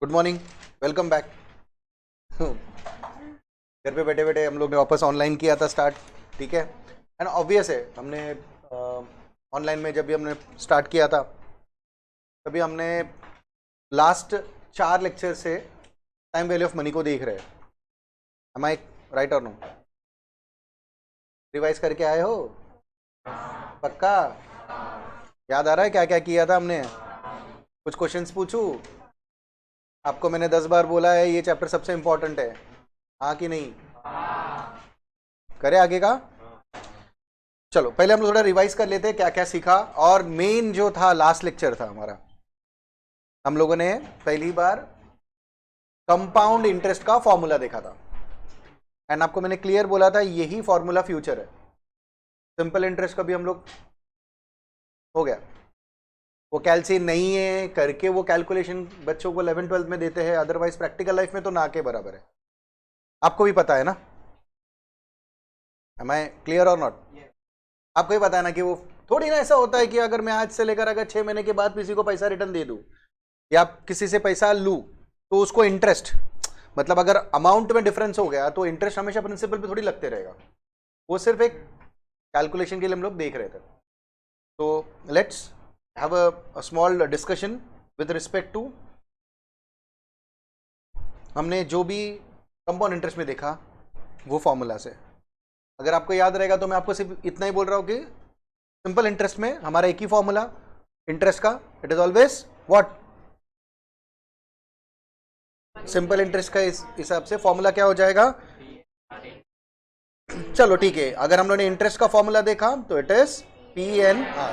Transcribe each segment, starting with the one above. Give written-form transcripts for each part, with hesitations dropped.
Good morning, welcome back. घर पे बैठे बैठे हम लोग ने वापस ऑनलाइन किया था स्टार्ट, ठीक है। एंड ऑब्वियस है, हमने ऑनलाइन में जब भी हमने स्टार्ट किया था तभी हमने लास्ट 4 लेक्चर से टाइम वैल्यू ऑफ मनी को देख रहे हैं। एम आई राइट और नो? रिवाइज करके आए हो? पक्का याद आ रहा है क्या क्या किया था हमने? कुछ क्वेश्चंस पूछूं? आपको मैंने 10 बार बोला है ये चैप्टर सबसे इंपॉर्टेंट है, हाँ कि नहीं? करें आगे का? चलो पहले हम लोग थोड़ा रिवाइज कर लेते हैं क्या क्या सीखा। और मेन जो था लास्ट लेक्चर था हमारा, हम लोगों ने पहली बार कंपाउंड इंटरेस्ट का फॉर्मूला देखा था। एंड आपको मैंने क्लियर बोला था यही फॉर्मूला फ्यूचर है। सिंपल इंटरेस्ट का भी हम लोग हो गया, वो कैलसी नहीं है करके वो कैलकुलेशन बच्चों को 11-12 में देते हैं, अदरवाइज प्रैक्टिकल लाइफ में तो ना के बराबर है। आपको भी पता है ना? एम आई क्लियर और नॉट? आपको ही पता है ना कि वो थोड़ी ना ऐसा होता है कि अगर मैं आज से लेकर अगर 6 महीने के बाद किसी को पैसा रिटर्न दे दूं या किसी से पैसा लूं तो उसको इंटरेस्ट, मतलब अगर अमाउंट में डिफरेंस हो गया तो इंटरेस्ट हमेशा प्रिंसिपल पे थोड़ी लगते रहेगा। वो सिर्फ एक कैलकुलेशन के लिए हम लोग देख रहे थे। तो let's have a small discussion with respect to हमने जो भी कंपाउंड इंटरेस्ट में देखा वो फॉर्मूला से। अगर आपको याद रहेगा तो मैं आपको सिर्फ इतना ही बोल रहा हूं कि सिंपल इंटरेस्ट में हमारा एक ही फॉर्मूला इंटरेस्ट का, it is always what? Simple interest का इस हिसाब से फॉर्मूला क्या हो जाएगा? चलो ठीक है, अगर हम लोगों ने इंटरेस्ट का फॉर्मूला देखा तो इट इज PNR,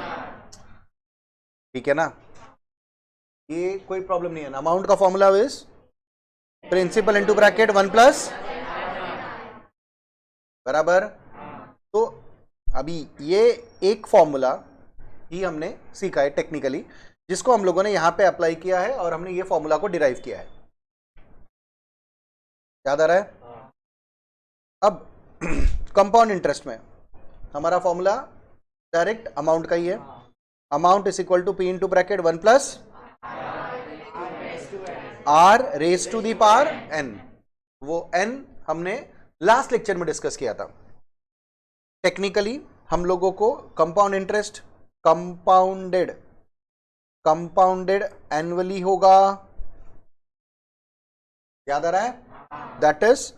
ठीक है ना? ये कोई प्रॉब्लम नहीं है ना। अमाउंट का formula is principal into bracket 1 plus, बराबर। तो अभी ये एक फॉर्मूला ही हमने सीखा है टेक्निकली, जिसको हम लोगों ने यहां पे अप्लाई किया है और हमने ये फॉर्मूला को डिराइव किया है। याद आ रहा है? अब कंपाउंड इंटरेस्ट में हमारा फॉर्मूला डायरेक्ट अमाउंट का ही है। Amount is equal to P into bracket 1 plus R raise to the power N। वो N हमने लास्ट लेक्चर में डिस्कस किया था। टेक्निकली हम लोगों को कंपाउंड इंटरेस्ट कंपाउंडेड एनुअली होगा। याद आ रहा है? दैट इज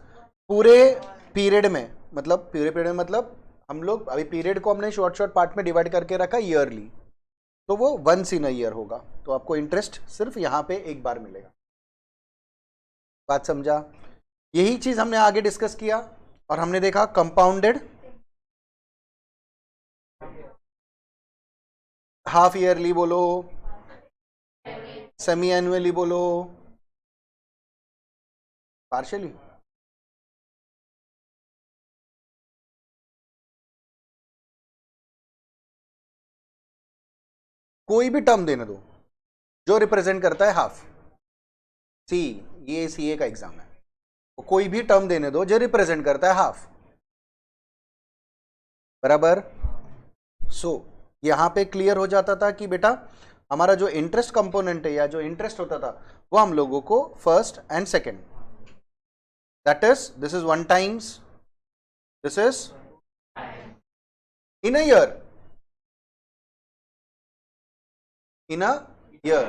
पूरे पीरियड में, मतलब हम लोग अभी पीरियड को हमने शॉर्ट पार्ट में डिवाइड करके रखा ईयरली, तो वो वंस इन अ ईयर होगा। तो आपको इंटरेस्ट सिर्फ यहां पे एक बार मिलेगा। बात समझा? यही चीज हमने आगे डिस्कस किया और हमने देखा कंपाउंडेड हाफ ईयरली बोलो, सेमी एनुअली बोलो, पार्शियली। कोई भी टर्म देने दो जो रिप्रेजेंट करता है हाफ। ये CA का एग्जाम है, तो कोई भी टर्म देने दो जो रिप्रेजेंट करता है हाफ, बराबर। सो यहां पे क्लियर हो जाता था कि बेटा हमारा जो इंटरेस्ट कंपोनेंट है या जो इंटरेस्ट होता था वो हम लोगों को first and second, that is this is 1 times, this is in a year, in a year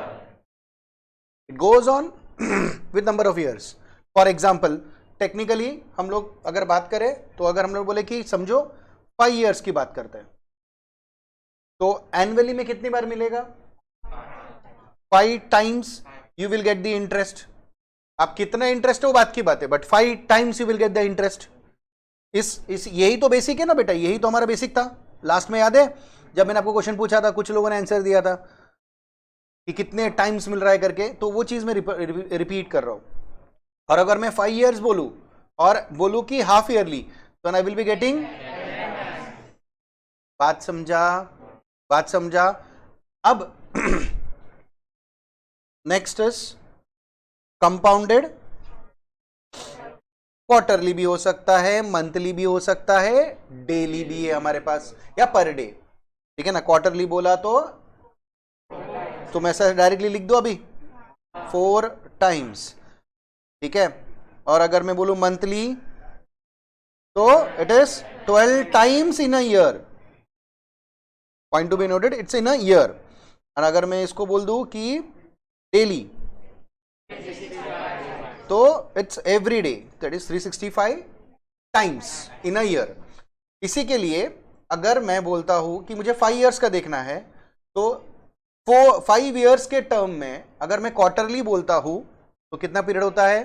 it goes on with number of years. For example technically हम लोग अगर बात करें तो अगर हम लोग बोले कि समझो 5 ईयर्स की बात करते हैं तो एनुअली में कितनी बार मिलेगा? 5 times you will get the interest. आप कितना इंटरेस्ट है वो बात की बात है, but 5 times you will get the interest. इस यही तो बेसिक है ना बेटा, यही तो हमारा बेसिक था। लास्ट में याद है जब मैंने आपको क्वेश्चन पूछा था, कुछ लोगों ने आंसर दिया था कि कितने टाइम्स मिल रहा है करके, तो वो चीज मैं रिपीट कर रहा हूं। और अगर मैं 5 ईयर्स बोलूं और बोलूं कि हाफ ईयरली, तो आई विल बी गेटिंग। बात समझा? अब नेक्स्ट इज कंपाउंडेड क्वार्टरली भी हो सकता है, मंथली भी हो सकता है, डेली भी है हमारे पास, या पर डे, ठीक है ना? क्वार्टरली बोला तो तुम ऐसा डायरेक्टली लिख दो अभी 4 टाइम्स, ठीक है। और अगर मैं बोलूं मंथली तो it is 12 times in a year, point to be noted, it's in a year. और अगर मैं इसको बोल दूं कि डेली तो it's every day, that is 365 times in a year. इसी के लिए अगर मैं बोलता हूं कि मुझे 5 इयर्स का देखना है तो 5 इयर्स के टर्म में अगर मैं क्वार्टरली बोलता हूं तो कितना पीरियड होता है,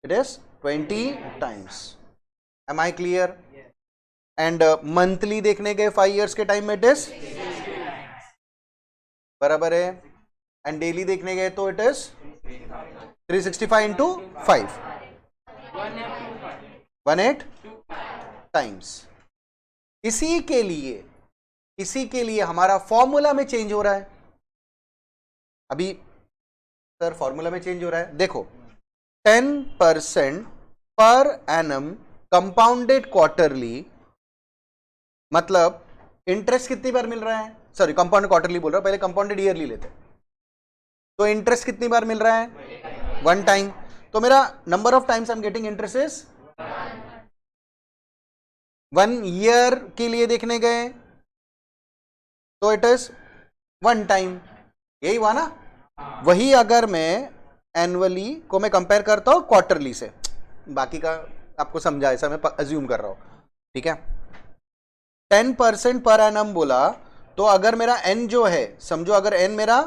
it is 20 times. Am I clear? And monthly देखने के 5 इयर्स के टाइम में इट इज बराबर है, एंड डेली देखने गए तो इट इज 365 इंटू 5, 18 टाइम्स। इसी के लिए हमारा फॉर्मूला में चेंज हो रहा है। अभी सर फॉर्मूला में चेंज हो रहा है, देखो 10% पर एनम कंपाउंडेड क्वार्टरली, मतलब इंटरेस्ट कितनी बार मिल रहा है, सॉरी कंपाउंडेड क्वार्टरली बोल रहा हूं, पहले कंपाउंडेड ईयरली लेते। तो इंटरेस्ट कितनी बार मिल रहा है, 1 टाइम। तो मेरा number of times I am getting interest is 1 year के लिए देखने गए तो इट इज 1 टाइम, यही हुआ ना। वही अगर मैं एनुअली को मैं कंपेयर करता हूं क्वार्टरली से, बाकी का आपको समझा, ऐसा मैं अज्यूम कर रहा हूं, ठीक है। 10% पर एनम बोला तो अगर मेरा एन जो है, समझो अगर एन मेरा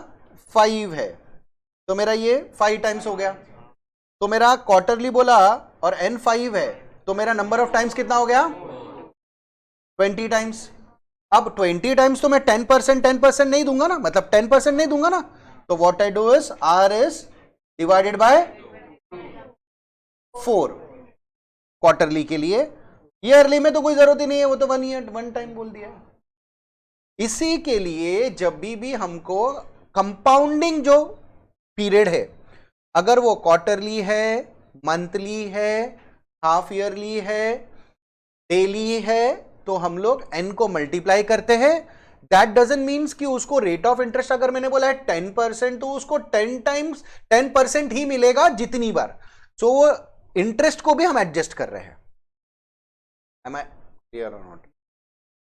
5 है तो मेरा ये 5 टाइम्स हो गया। तो मेरा क्वार्टरली बोला और एन 5 है तो मेरा नंबर ऑफ टाइम्स कितना हो गया, 20 टाइम्स। अब 20 टाइम्स तो मैं 10% नहीं दूंगा ना, मतलब 10% नहीं दूंगा ना, तो what I do is R is divided by 4 quarterly के लिए। ईयरली में तो कोई जरूरत ही नहीं है, वो तो 1 ईयर 1 टाइम बोल दिया। इसी के लिए जब भी हमको कंपाउंडिंग जो पीरियड है, अगर वो क्वार्टरली है, मंथली है, हाफ ईयरली है, डेली है, तो हम लोग n को मल्टीप्लाई करते हैं। दैट डजंट मीन्स कि उसको रेट ऑफ इंटरेस्ट अगर मैंने बोला है 10% तो उसको 10 टाइम्स 10% ही मिलेगा जितनी बार। सो वो इंटरेस्ट को भी हम एडजस्ट कर रहे हैं। Am I clear or not?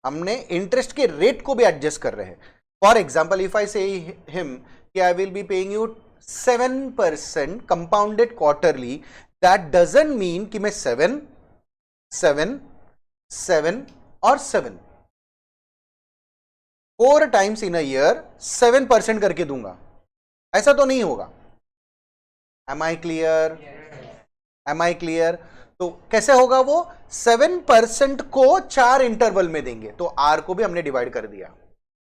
हमने इंटरेस्ट के रेट को भी एडजस्ट कर रहे हैं। फॉर एग्जाम्पल इफ आई से हिम कि आई will be paying you 7% compounded quarterly, that doesn't mean कि मैं 7 7 7 और 7 4 टाइम्स इन अ ईयर 7% करके दूंगा, ऐसा तो नहीं होगा। Am I clear? Am I clear? तो कैसे होगा वो, 7% को 4 इंटरवल में देंगे, तो आर को भी हमने डिवाइड कर दिया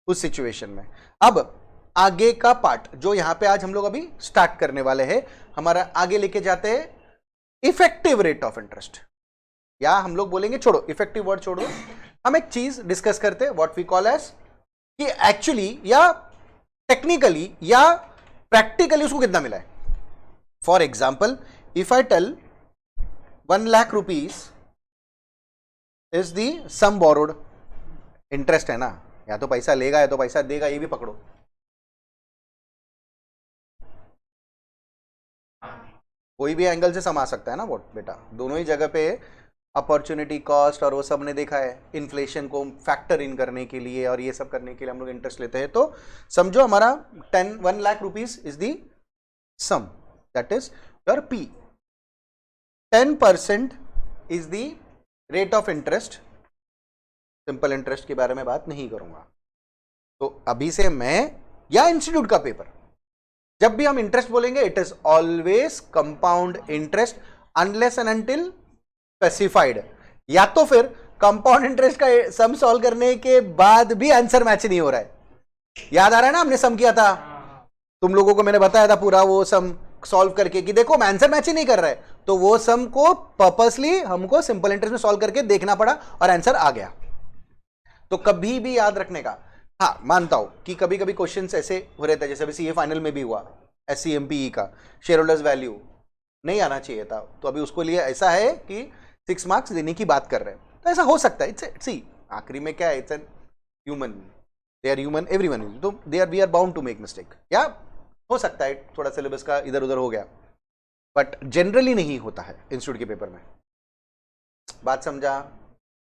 उस सिचुएशन में। अब आगे का पार्ट जो यहां पे आज हम लोग अभी स्टार्ट करने वाले हैं, हमारा आगे लेके जाते हैं इफेक्टिव रेट ऑफ इंटरेस्ट, या हम लोग बोलेंगे, छोड़ो इफेक्टिव वर्ड छोड़ो, हम एक चीज डिस्कस करते हैं व्हाट वी कॉल एज कि एक्चुअली या टेक्निकली या प्रैक्टिकली उसको कितना मिला है। For example if I tell 1 lakh rupees is the sum borrowed, interest है ना, या तो पैसा लेगा या तो पैसा देगा, ये भी पकड़ो। कोई भी एंगल से समा सकता है ना वो बेटा, दोनों ही जगह पे अपॉर्चुनिटी कॉस्ट और वो सब ने देखा है, इन्फ्लेशन को फैक्टर इन करने के लिए और ये सब करने के लिए हम लोग इंटरेस्ट लेते हैं। तो समझो हमारा 1 lakh rupees is the sum, that is your P. 10% is the rate of interest, simple interest के बारे में बात नहीं करूंगा। तो अभी से मैं या इंस्टीट्यूट का पेपर, जब भी हम इंटरेस्ट बोलेंगे it is always compound interest unless and until specified, या तो फिर कंपाउंड इंटरेस्ट का सम सॉल्व करने के बाद भी आंसर मैच नहीं हो रहा है। याद आ रहा है ना, हमने सम किया था, तुम लोगों को मैंने बताया था पूरा वो सम सॉल्व करके कि देखो आंसर मैच ही नहीं कर रहा है, तो वो सम को पर्पसली हमको सिंपल इंटरेस्ट में सॉल्व करके देखना पड़ा और आंसर आ गया। तो कभी भी याद रखने का, हाँ मानता हूं कि कभी कभी क्वेश्चन ऐसे हो रहता है, जैसे अभी सीए फाइनल में भी हुआ एससीएमपीई का शेयर होल्डर्स वैल्यू नहीं आना चाहिए था, तो अभी उसको लिए ऐसा है कि 6 मार्क्स देने की बात कर रहे हैं, तो ऐसा हो सकता है। इट्स सी आखिरी में क्या है, it's an human, they are human, everyone, तो they are we are bound to make mistake, या हो सकता है थोड़ा सिलेबस का इधर उधर हो गया, बट जनरली नहीं होता है इंस्टीट्यूट के पेपर में। बात समझा?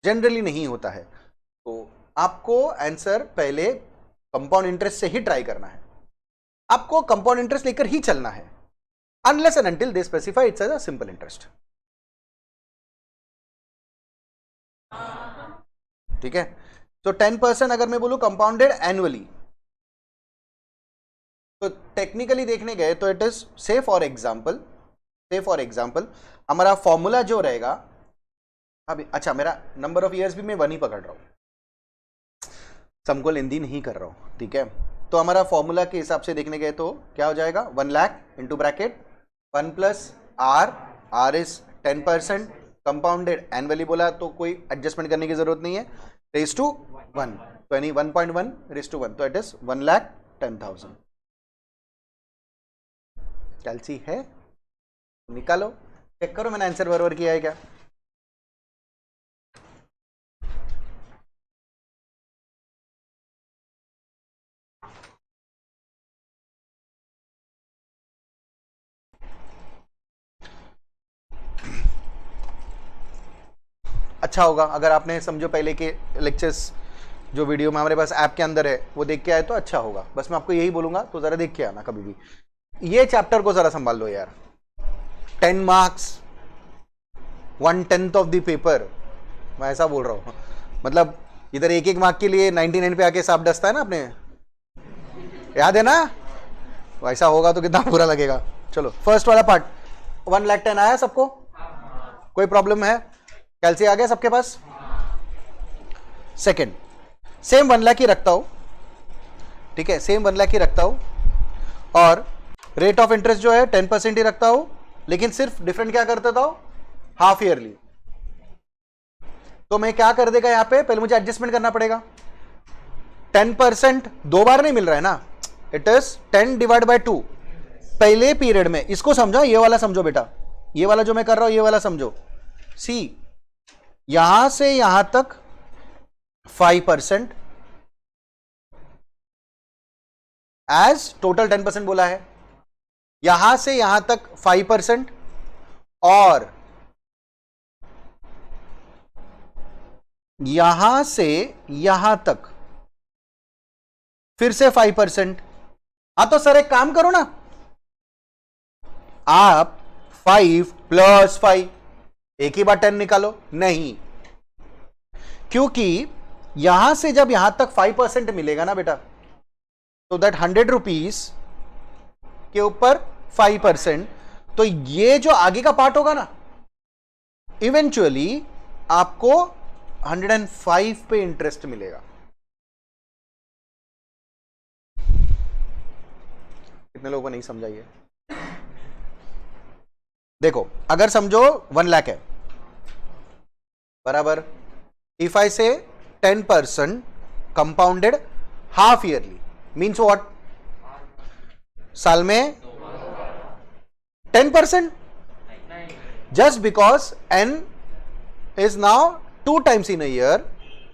जनरली नहीं होता है। तो आपको आंसर पहले कंपाउंड इंटरेस्ट से ही ट्राई करना है, आपको कंपाउंड इंटरेस्ट लेकर ही चलना है, unless and until they specify it's as a simple interest. ठीक है, तो 10% अगर मैं बोलूं कंपाउंडेड एनुअली, तो टेक्निकली देखने गए तो इट इज से फॉर एग्जाम्पल हमारा फॉर्मूला जो रहेगा अभी, अच्छा मेरा नंबर ऑफ ईयर्स भी मैं 1 ही पकड़ रहा हूं, समको लेंदी नहीं कर रहा हूं, ठीक है। तो हमारा फॉर्मूला के हिसाब से देखने गए तो क्या हो जाएगा, 1 lakh into bracket 1 plus R is 10%, compounded annually बोला तो कोई एडजस्टमेंट करने की जरूरत नहीं है, रेज टू 1, तो यानी 1.1 रेज टू 1, तो इट इज 1,10,000। कैलसी है, निकालो, चेक करो मैंने आंसर बराबर किया है क्या। अच्छा होगा अगर आपने समझो पहले के लेक्चर्स जो वीडियो में हमारे पास ऐप के अंदर है वो देख के आए तो अच्छा होगा, बस मैं आपको यही बोलूंगा, तो जरा देख के आना कभी भी। ये चैप्टर को जरा संभाल लो यार, 10 मार्क्स 1/10 ऑफ द पेपर, मैं ऐसा बोल रहा हूं, मतलब इधर 1-1 मार्क के लिए 99 पे आके सांप डसता है ना, अपने याद है ना, वैसा होगा तो कितना बुरा लगेगा। चलो फर्स्ट वाला पार्ट 1,10,000 आया सबको, कोई प्रॉब्लम है, कैलसी आ गया सबके पास। सेकंड, सेम 1 लाख ही रखता हूं, ठीक है, सेम 1 लाख ही रखता हूं, और रेट ऑफ इंटरेस्ट जो है 10% ही रखता हूं, लेकिन सिर्फ डिफरेंट क्या कर देता हूं, हाफ ईयरली। तो मैं क्या कर देगा यहां पे, पहले मुझे एडजस्टमेंट करना पड़ेगा, 10% 2 बार नहीं मिल रहा है ना, इट इज 10 डिवाइड बाय 2 पहले पीरियड में। इसको समझो, ये वाला समझो बेटा, ये वाला जो मैं कर रहा हूं ये वाला समझो। सी यहां से यहां तक 5% एज टोटल 10% बोला है, यहां से यहां तक 5%, और यहां से यहां तक फिर से 5%। हाँ तो सर एक काम करो ना, आप 5 + 5 एक ही बार 10 निकालो, नहीं, क्योंकि यहां से जब यहां तक 5% मिलेगा ना बेटा, तो दैट 100 रुपीज के ऊपर 5%, तो ये जो आगे का पार्ट होगा ना, इवेंचुअली आपको 105 पे इंटरेस्ट मिलेगा। कितने लोगों को नहीं समझा ये? देखो अगर समझो 1 लाख है बराबर, इफ आई से 10% compounded half yearly means what, साल में 10%, just because n is now 2 times in a year,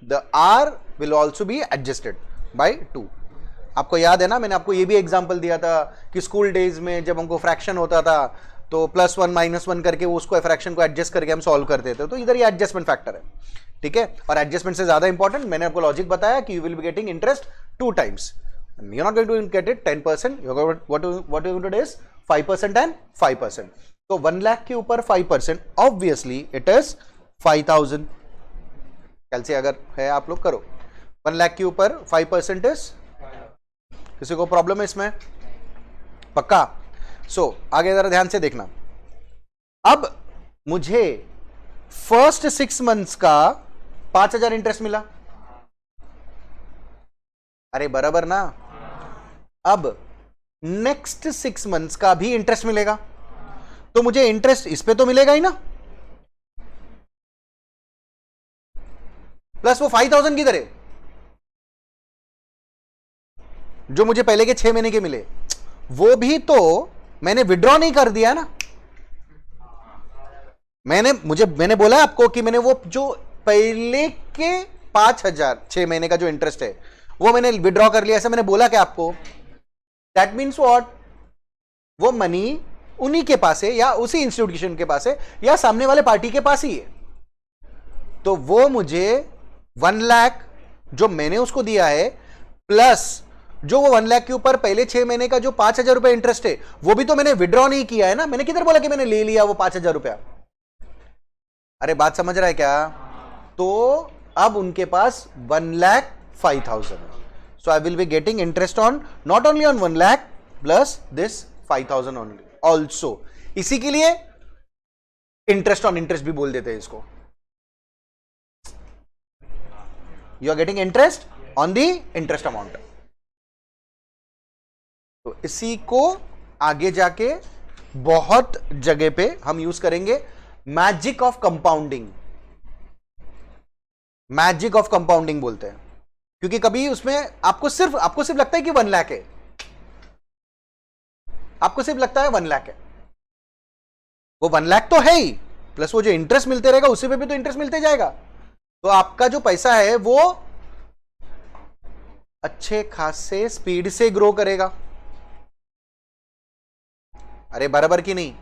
the r will also be adjusted by 2। आपको याद है ना, मैंने आपको ये भी एग्जांपल दिया था कि स्कूल डेज में जब हमको फ्रैक्शन होता था तो +1 -1 करके वो उसको फ्रैक्शन को एडजस्ट करके हम सॉल्व करते थे, तो इधर ये एडजस्टमेंट फैक्टर है, ठीक है। और एडजस्टमेंट से ज्यादा इंपॉर्टेंट मैंने आपको लॉजिक बताया कि you will be getting interest 2 times, you're not going to get it 10%, what you're going to do is 5% and 5%। तो 1 लाख के ऊपर 5%, ऑब्वियसली इट इज 5,000। कल से अगर है आप लोग करो, 1 लाख के ऊपर 5% इज, किसी को प्रॉब्लम है इसमें? पक्का? आगे जरा ध्यान से देखना, अब मुझे फर्स्ट 6 मंथ्स का 5,000 इंटरेस्ट मिला, अरे बराबर ना। अब नेक्स्ट 6 मंथ्स का भी इंटरेस्ट मिलेगा, तो मुझे इंटरेस्ट इस पे तो मिलेगा ही ना, प्लस वो 5,000 की तरह जो मुझे पहले के 6 महीने के मिले, वो भी तो मैंने विड्रॉ नहीं कर दिया ना। मैंने बोला आपको कि मैंने वो जो पहले के 5,000 6 महीने का जो इंटरेस्ट है वो मैंने विड्रॉ कर लिया, ऐसा मैंने बोला क्या आपको? दैट मीन्स व्हाट, वो मनी उन्हीं के पास है या उसी इंस्टीट्यूशन के पास है या सामने वाले पार्टी के पास ही है, तो वो मुझे 1 लाख जो मैंने उसको दिया है प्लस जो वो 1 लाख के ऊपर पहले 6 महीने का जो 5,000 रुपए इंटरेस्ट है, वो भी तो मैंने विड्रॉ नहीं किया है ना। मैंने किधर बोला कि मैंने ले लिया वो 5,000 रुपया? अरे बात समझ रहा है क्या? तो अब उनके पास 1,05,000, so I will be getting interest on not only on 1 lakh plus this 5,000 only also. इसी के लिए इंटरेस्ट ऑन इंटरेस्ट भी बोल देते हैं इसको। You are getting interest on the interest amount. तो इसी को आगे जाके बहुत जगह पे हम यूज करेंगे, magic of compounding. Magic of compounding बोलते हैं, क्योंकि कभी उसमें आपको सिर्फ लगता है कि 1 लाख है, आपको सिर्फ लगता है 1 लाख है, वो 1 लाख तो है ही, प्लस वो जो इंटरेस्ट मिलते रहेगा उसी पे भी तो इंटरेस्ट मिलते जाएगा, तो आपका जो पैसा है वो अच्छे खासे स्पीड से ग्रो करेगा। अरे बराबर की नहीं?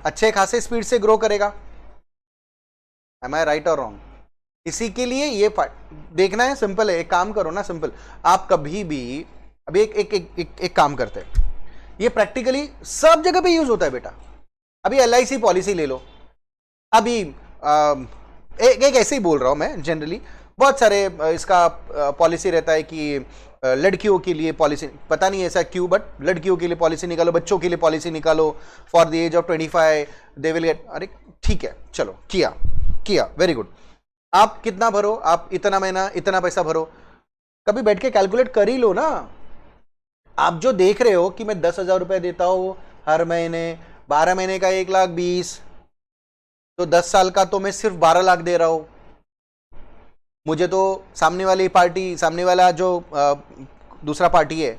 अच्छे खासे स्पीड से ग्रो करेगा। एम आई राइट और रॉन्ग? इसी के लिए ये देखना है, सिंपल है। एक काम करो ना, सिंपल, आप कभी भी अभी एक काम करते हैं, ये प्रैक्टिकली सब जगह पे यूज होता है बेटा। अभी LIC पॉलिसी ले लो, अभी एक ऐसे ही बोल रहा हूं मैं, जनरली बहुत सारे इसका पॉलिसी रहता है कि लड़कियों के लिए पॉलिसी, पता नहीं ऐसा क्यों, बट लड़कियों के लिए पॉलिसी निकालो, बच्चों के लिए पॉलिसी निकालो, for the age of 25 they will get. अरे ठीक है, चलो किया वेरी गुड। आप कितना भरो, आप इतना महीना इतना पैसा भरो, कभी बैठ के कैलकुलेट कर ही लो ना। आप जो देख रहे हो कि मैं 10,000 रुपए देता हूं हर महीने, 12 महीने का 1,20,000, तो 10 साल का तो मैं सिर्फ 12 लाख दे रहा हूं। मुझे तो सामने वाली पार्टी, सामने वाला जो दूसरा पार्टी है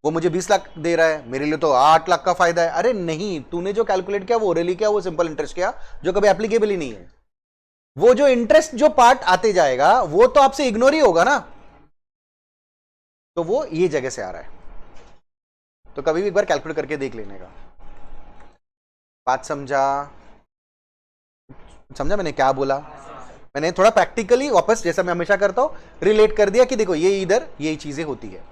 वो मुझे 20 लाख दे रहा है, मेरे लिए तो 8 लाख का फायदा है। अरे नहीं, तूने जो कैलकुलेट किया वो ओरली किया, वो सिंपल इंटरेस्ट किया जो कभी एप्लीकेबल ही नहीं है। वो जो इंटरेस्ट जो पार्ट आते जाएगा वो तो आपसे इग्नोर ही होगा ना, तो वो ये जगह से आ रहा है। तो कभी भी एक बार कैलकुलेट करके देख लेने का। बात समझा मैंने क्या बोला? मैंने थोड़ा प्रैक्टिकली वापस, जैसा मैं हमेशा करता हूं, रिलेट कर दिया कि देखो ये इधर यही चीजें होती है।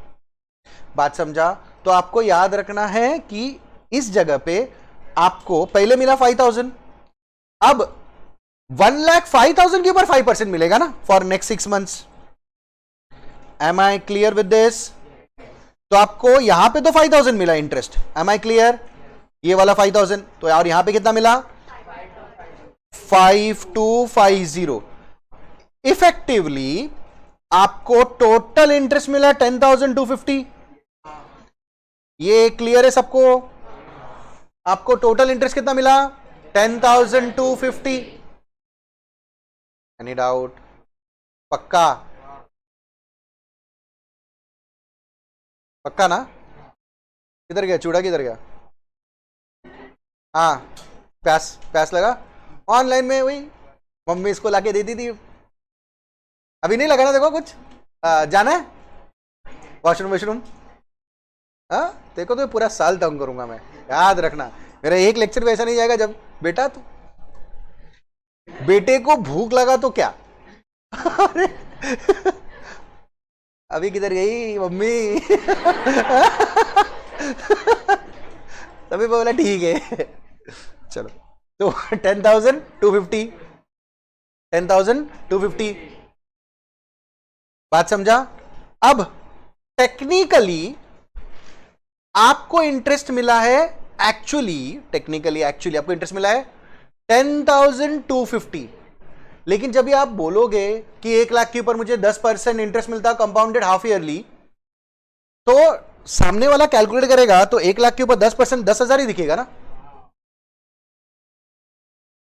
बात समझा? तो आपको याद रखना है कि इस जगह पे आपको पहले मिला 5,000, अब 1,05,000 के ऊपर 5% मिलेगा ना for next 6 months. Am I clear with this? तो आपको यहां पे तो 5,000 मिला इंटरेस्ट, एम आई क्लियर? ये वाला 5,000, तो और यहां पे कितना मिला? 5,250। इफेक्टिवली आपको टोटल इंटरेस्ट मिला 10,250। ये क्लियर है सबको? आपको टोटल इंटरेस्ट कितना मिला? 10,250। Any doubt? पक्का? पक्का ना? किधर गया चूड़ा, किधर गया? हाँ, प्यास लगा। ऑनलाइन में वही मम्मी इसको लाके देती थी, अभी नहीं लगा ना। देखो कुछ जाना है वॉशरूम? हाँ, देखो तो पूरा साल तंग करूंगा मैं, याद रखना। मेरा एक लेक्चर भी ऐसा नहीं जाएगा जब बेटा, तो बेटे को भूख लगा तो क्या अभी किधर गई मम्मी तभी बोला ठीक है चलो। तो 10,250, 10,250। बात समझा? अब टेक्निकली आपको इंटरेस्ट मिला है, टेक्निकली आपको इंटरेस्ट मिला है 10,250। लेकिन जब भी आप बोलोगे कि 1 लाख के ऊपर मुझे 10% इंटरेस्ट मिलता कंपाउंडेड हाफ ईयरली, तो सामने वाला कैलकुलेट करेगा तो 1 लाख के ऊपर 10% 10,000 ही दिखेगा ना।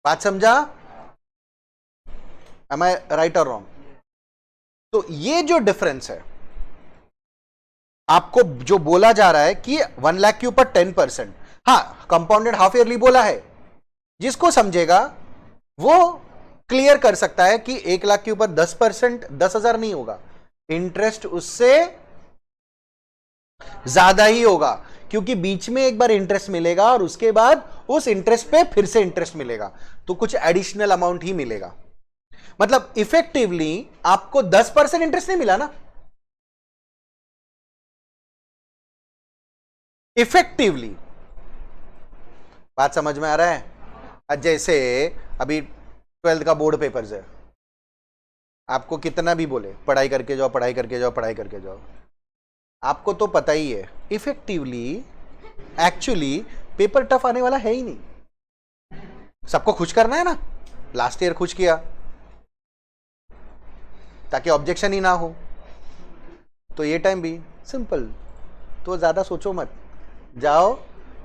बात समझा? एम आई राइट और रॉन्ग? तो ये जो डिफरेंस है, आपको जो बोला जा रहा है कि 1 लाख के ऊपर 10%, हाँ कंपाउंडेड हाफ ईयरली बोला है, जिसको समझेगा वो क्लियर कर सकता है कि 1 लाख के ऊपर 10% 10,000 नहीं होगा, इंटरेस्ट उससे ज्यादा ही होगा, क्योंकि बीच में एक बार इंटरेस्ट मिलेगा और उसके बाद उस इंटरेस्ट पे फिर से इंटरेस्ट मिलेगा, तो कुछ एडिशनल अमाउंट ही मिलेगा। मतलब इफेक्टिवली आपको 10% इंटरेस्ट नहीं मिला ना, इफेक्टिवली। बात समझ में आ रहा है? जैसे अभी 12th का बोर्ड पेपर्स है, आपको कितना भी बोले पढ़ाई करके जाओ, पढ़ाई करके जाओ, पढ़ाई करके जाओ, आपको तो पता ही है इफेक्टिवली एक्चुअली पेपर टफ आने वाला है ही नहीं। सबको खुश करना है ना, लास्ट ईयर खुश किया ताकि ऑब्जेक्शन ही ना हो, तो ये टाइम भी सिंपल। तो ज्यादा सोचो मत, जाओ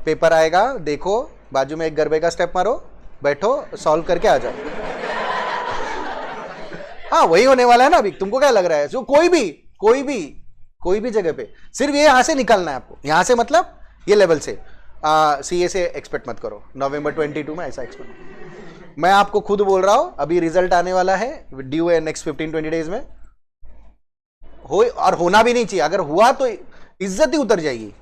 पेपर आएगा, देखो बाजू में एक गरबे का स्टेप मारो, बैठो, सॉल्व करके आ जाओ। हाँ वही होने वाला है ना अभी। तुमको क्या लग रहा है? जो कोई भी जगह पे सिर्फ ये यहां से निकलना है आपको, यहां से मतलब ये लेवल से सीए से एक्सपेक्ट मत करो नवंबर 22 में ऐसा एक्सपेक्ट। मैं आपको खुद बोल रहा हूं, अभी रिजल्ट आने वाला है, ड्यू है नेक्स्ट 15-20 डेज में। हो और होना भी नहीं चाहिए, अगर हुआ तो इज्जत ही उतर जाएगी।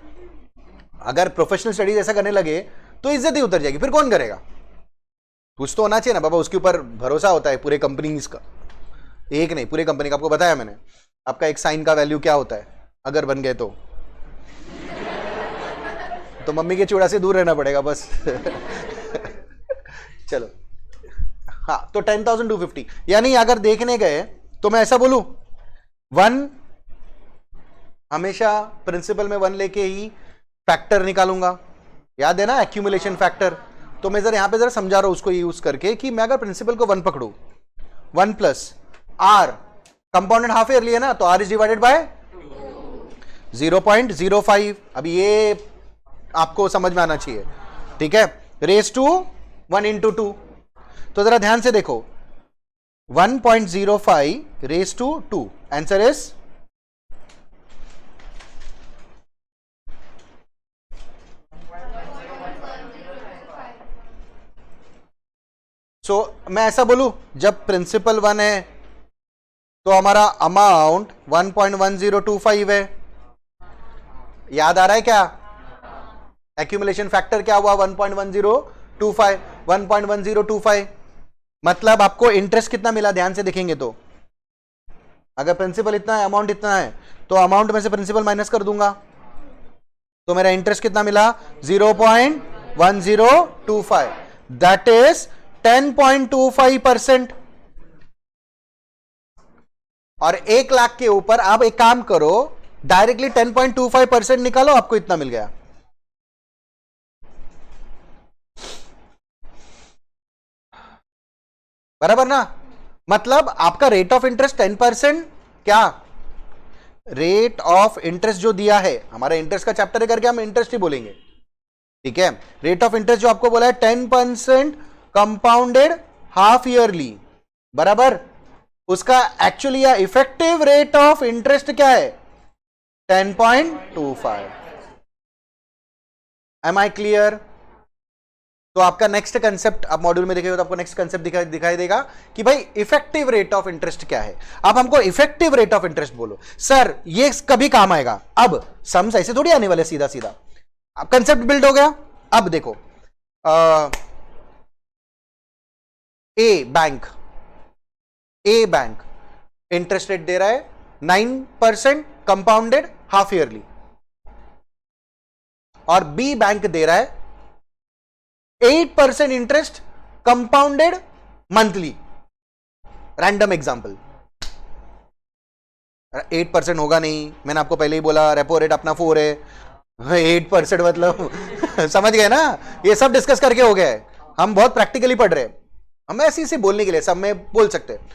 अगर प्रोफेशनल स्टडीज ऐसा करने लगे तो इज्जत ही उतर जाएगी, फिर कौन करेगा? कुछ तो होना चाहिए ना बाबा, उसके ऊपर भरोसा होता है पूरे कंपनीज का, एक नहीं पूरे कंपनी का। आपको बताया मैंने, आपका एक साइन का वैल्यू क्या होता है अगर बन गए तो मम्मी के चूड़ा से दूर रहना पड़ेगा बस। चलो हाँ, तो 10,250, यानी अगर देखने गए तो मैं ऐसा बोलूं 1, हमेशा प्रिंसिपल में 1 लेके ही फैक्टर निकालूंगा, याद है ना एक्यूमुलेशन फैक्टर। तो मैं जरा यहां पे जरा समझा रहा हूं उसको यूज करके कि मैं अगर प्रिंसिपल को 1 पकड़ू, 1 plus R, compounded half yearly है ना, तो आर इज डिवाइडेड बाय 0.05। अब ये आपको समझ में आना चाहिए, ठीक है, रेस टू 1 into 2। तो जरा ध्यान से देखो, 1.05 रेस टू 2, आंसर इज मैं ऐसा बोलूं, जब प्रिंसिपल 1 है तो हमारा अमाउंट 1.1025 है। याद आ रहा है क्या? एक्यूमुलेशन फैक्टर क्या हुआ? 1.1025, 1.1025। मतलब आपको इंटरेस्ट कितना मिला? ध्यान से देखेंगे तो अगर प्रिंसिपल इतना है, अमाउंट इतना है, तो अमाउंट में से प्रिंसिपल माइनस कर दूंगा, तो मेरा इंटरेस्ट कितना मिला? 0.1025, दैट इज 10.25%। और 1 लाख के ऊपर आप एक काम करो, डायरेक्टली 10.25% निकालो, आपको इतना मिल गया। बराबर ना? मतलब आपका रेट ऑफ इंटरेस्ट 10%, क्या रेट ऑफ इंटरेस्ट जो दिया है, हमारा इंटरेस्ट का चैप्टर है करके हम इंटरेस्ट ही बोलेंगे, ठीक है। रेट ऑफ इंटरेस्ट जो आपको बोला है 10% कंपाउंडेड हाफ ईयरली, बराबर। उसका एक्चुअली या इफेक्टिव रेट ऑफ इंटरेस्ट क्या है? 10.25। Am I clear? तो आपका नेक्स्ट कंसेप्ट आप मॉड्यूल में देखेगा तो आपको नेक्स्ट कंसेप्ट दिखाई देगा कि भाई इफेक्टिव रेट ऑफ इंटरेस्ट क्या है। आप हमको इफेक्टिव रेट ऑफ इंटरेस्ट बोलो, सर ये कभी काम आएगा। अब सम्स ऐसे थोड़ी आने वाले सीधा सीधा, अब कंसेप्ट बिल्ड हो गया। अब देखो ए बैंक इंटरेस्ट रेट दे रहा है 9% कंपाउंडेड हाफ ईयरली, और बी बैंक दे रहा है 8% interest compounded monthly. Random example, 8% होगा नहीं, मैंने आपको पहले ही बोला, रेपो रेट अपना 4 है, 8% मतलब समझ गए ना? ये सब डिस्कस करके हो गया है, हम बहुत प्रैक्टिकली पढ़ रहे हैं, हम ऐसे से बोलने के लिए सब में बोल सकते हैं।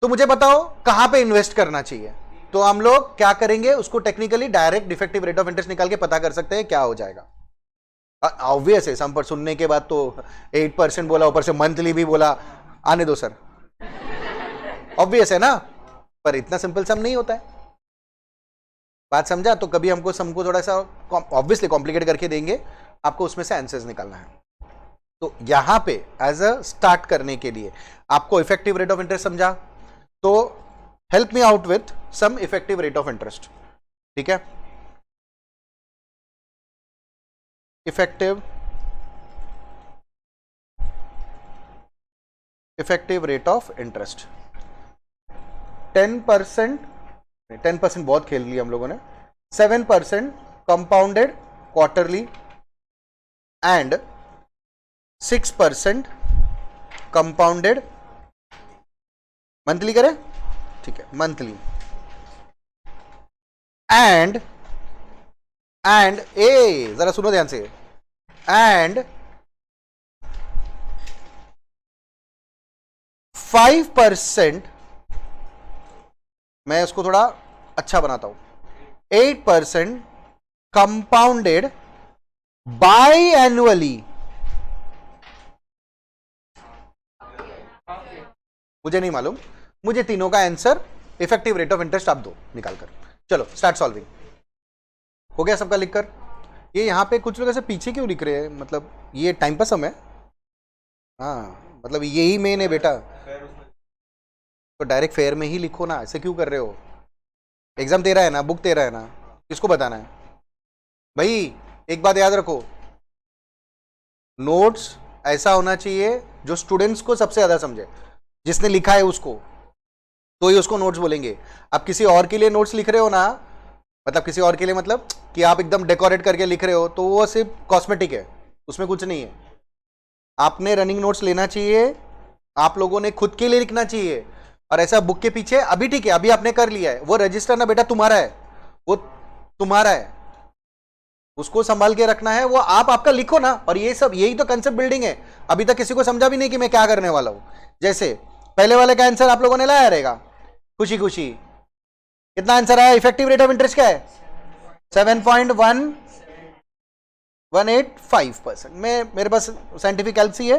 तो मुझे बताओ कहां पे इन्वेस्ट करना चाहिए, तो हम लोग क्या करेंगे, उसको technically direct effective rate of interest निकाल के पता कर सकते हैं क्या हो जाएगा। ऑब्वियस है, सम पर सुनने के बाद तो 8% बोला, ऊपर से मंथली भी बोला, आने दो सर, ऑब्वियस है ना, पर इतना सिंपल सम नहीं होता है। बात समझा? तो कभी हमको समको थोड़ा सा ऑब्वियसली कॉम्प्लिकेट करके देंगे, आपको उसमें से आंसर्स निकालना है। तो यहां पे एज अ स्टार्ट करने के लिए आपको इफेक्टिव रेट ऑफ इंटरेस्ट समझा, तो help me out with some effective rate of interest, ठीक है। इफेक्टिव रेट ऑफ इंटरेस्ट 10%, 10% बहुत खेल लिया हम लोगों ने, 7% compounded quarterly and 6% compounded monthly करें, ठीक है, मंथली एंड ए जरा सुनो ध्यान से, एंड 5%, मैं उसको थोड़ा अच्छा बनाता हूं, 8% कंपाउंडेड बाई एनुअली। मुझे नहीं मालूम, मुझे तीनों का answer effective rate of interest आप दो निकाल कर। चलो स्टार्ट सॉल्विंग। हो गया सबका लिखकर? ये यहां पे कुछ लोग ऐसे पीछे क्यों लिख रहे हैं, मतलब ये टाइम पास है? हाँ, मतलब यही मेन है बेटा, तो डायरेक्ट फेयर में ही लिखो ना, ऐसे क्यों कर रहे हो? एग्जाम तेरा है ना, बुक तेरा है ना, किसको बताना है भाई? एक बात याद रखो, नोट्स ऐसा होना चाहिए जो स्टूडेंट्स को सबसे ज्यादा समझे, जिसने लिखा है उसको, तो ही उसको नोट्स बोलेंगे। आप किसी और के लिए नोट्स लिख रहे हो ना, मतलब किसी और के लिए मतलब कि आप एकदम डेकोरेट करके लिख रहे हो, तो वो सिर्फ कॉस्मेटिक है, उसमें कुछ नहीं है। आपने रनिंग नोट्स लेना चाहिए, आप लोगों ने खुद के लिए लिखना चाहिए, और ऐसा बुक के पीछे अभी ठीक है, अभी आपने कर लिया है, वो रजिस्टर ना बेटा तुम्हारा है, वो तुम्हारा है, उसको संभाल के रखना है, वो आपका लिखो ना। और ये सब यही तो कंसेप्ट बिल्डिंग है। अभी तक किसी को समझा भी नहीं कि मैं क्या करने वाला हूं। जैसे पहले वाले का आंसर आप लोगों ने लाया रहेगा खुशी खुशी, कितना आंसर आया? इफेक्टिव रेट ऑफ इंटरेस्ट क्या है? 7.185%। मेरे पास साइंटिफिक कैलसी है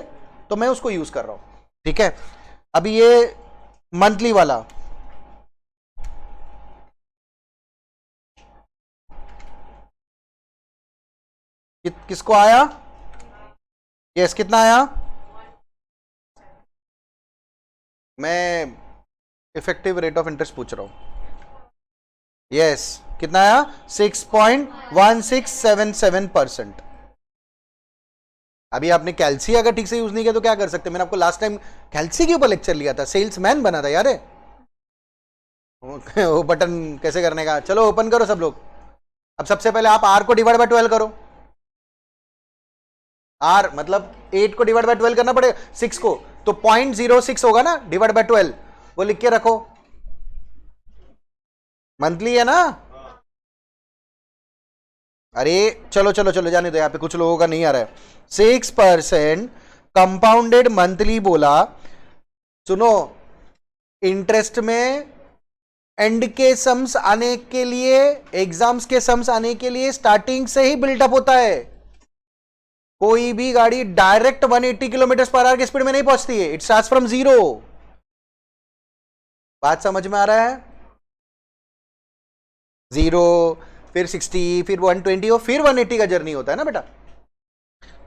तो मैं उसको यूज कर रहा हूं, ठीक है। अभी ये मंथली वाला, किसको आया? यस, कितना आया? मैं इफेक्टिव रेट ऑफ इंटरेस्ट पूछ रहा हूं। यस, कितना आया? 6.1677%। अभी आपने कैल्सी अगर ठीक से यूज नहीं किया तो क्या कर सकते? मैंने आपको लास्ट टाइम कैल्सी के ऊपर लेक्चर लिया था, सेल्समैन बना था यार। वो बटन कैसे करने का, चलो ओपन करो सब लोग। अब सबसे पहले आप आर को डिवाइड बाय 12 करो। आर मतलब 8 को डिवाइड बाय 12 करना पड़ेगा, 6 को, तो 0.06 होगा ना डिवाइड बाय 12, वो लिख के रखो। मंथली है ना? अरे चलो चलो चलो जाने दो, यहां पे कुछ लोगों का नहीं आ रहा है। 6% कंपाउंडेड मंथली बोला। सुनो, इंटरेस्ट में एंड के सम्स आने के लिए, एग्जाम्स के सम्स आने के लिए स्टार्टिंग से ही बिल्डअप होता है। कोई भी गाड़ी डायरेक्ट 180 किलोमीटर पर आवर की स्पीड में नहीं पहुंचती है, इट स्टार्ट्स फ्रॉम 0। बात समझ में आ रहा है? 0, फिर 60, फिर 120 और फिर 180 का जर्नी होता है ना बेटा।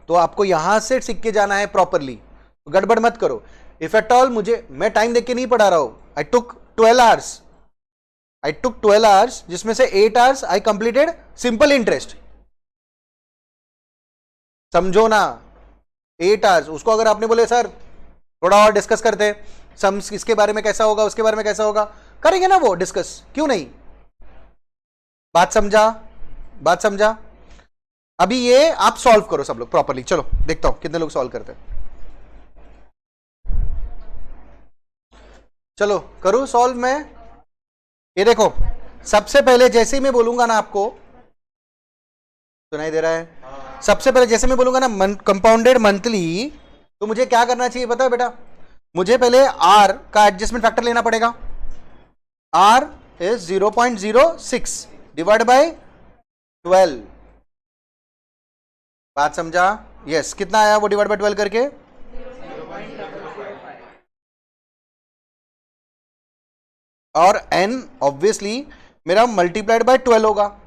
तो आपको यहां से सीख के जाना है प्रॉपरली, गड़बड़ मत करो। इफ एट ऑल मैं टाइम देख के नहीं पढ़ा रहा हूं। आई टुक 12 आवर्स, जिसमें से 8 hours I completed simple interest. समझो ना, 8 आवर्स। उसको अगर आपने बोले सर थोड़ा और डिस्कस करते, सम्स इसके बारे में कैसा होगा, उसके बारे में कैसा होगा, करेंगे ना वो डिस्कस, क्यों नहीं? बात समझा? अभी ये आप सॉल्व करो सब लोग प्रॉपरली। चलो देखता हूं कितने लोग सॉल्व करते हैं। चलो करूं सॉल्व मैं। ये देखो, सबसे पहले जैसे ही मैं बोलूंगा ना, आपको सुनाई दे रहा है? सबसे पहले जैसे मैं बोलूंगा ना कंपाउंडेड मंथली, तो मुझे क्या करना चाहिए पता है बेटा? मुझे पहले आर का एडजस्टमेंट फैक्टर लेना पड़ेगा। R is 0.06 divide by 12। बात समझा? यस, कितना आया वो डिवाइड बाय 12 करके? और n ऑब्वियसली मेरा मल्टीप्लाइड बाय 12 होगा,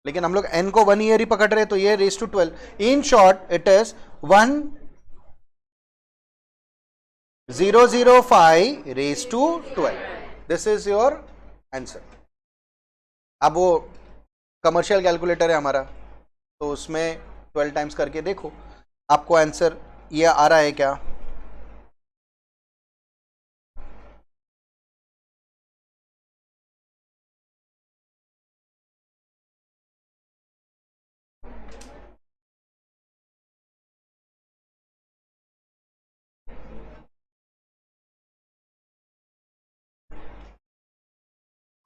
लेकिन हम लोग n को 1 ईयर ही पकड़ रहे, तो ये raise to 12। In short it is 1005 raise to 12। This is your answer. अब वो कमर्शियल कैलकुलेटर है हमारा, तो उसमें 12 टाइम्स करके देखो आपको आंसर ये आ रहा है क्या।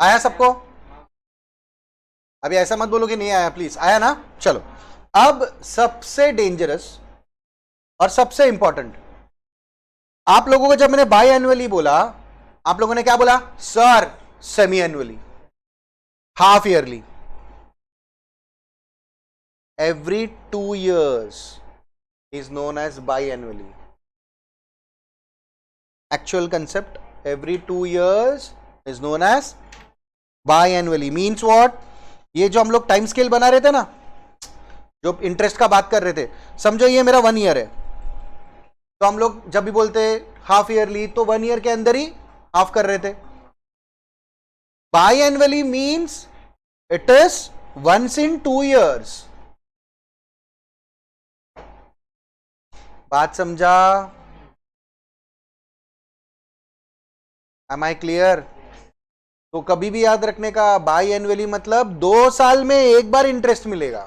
आया सबको? अभी ऐसा मत बोलो कि नहीं आया, प्लीज आया ना। चलो अब सबसे डेंजरस और सबसे इंपॉर्टेंट, आप लोगों को जब मैंने बाई एनुअली बोला, आप लोगों ने क्या बोला sir? Semi annually, half yearly, every 2 years is known as biannually. Actual concept, every 2 years is known as biannually. Means what? ये जो हम लोग टाइम स्केल बना रहे थे ना, जो इंटरेस्ट का बात कर रहे थे, समझो ये मेरा 1 ईयर है, तो हम लोग जब भी बोलते हाफ ईयरली तो 1 ईयर के अंदर ही हाफ कर रहे थे। biannually means it is once in 2 years. बात समझा? Am I clear? तो कभी भी याद रखने का, बाई एनुअली मतलब 2 साल में एक बार इंटरेस्ट मिलेगा।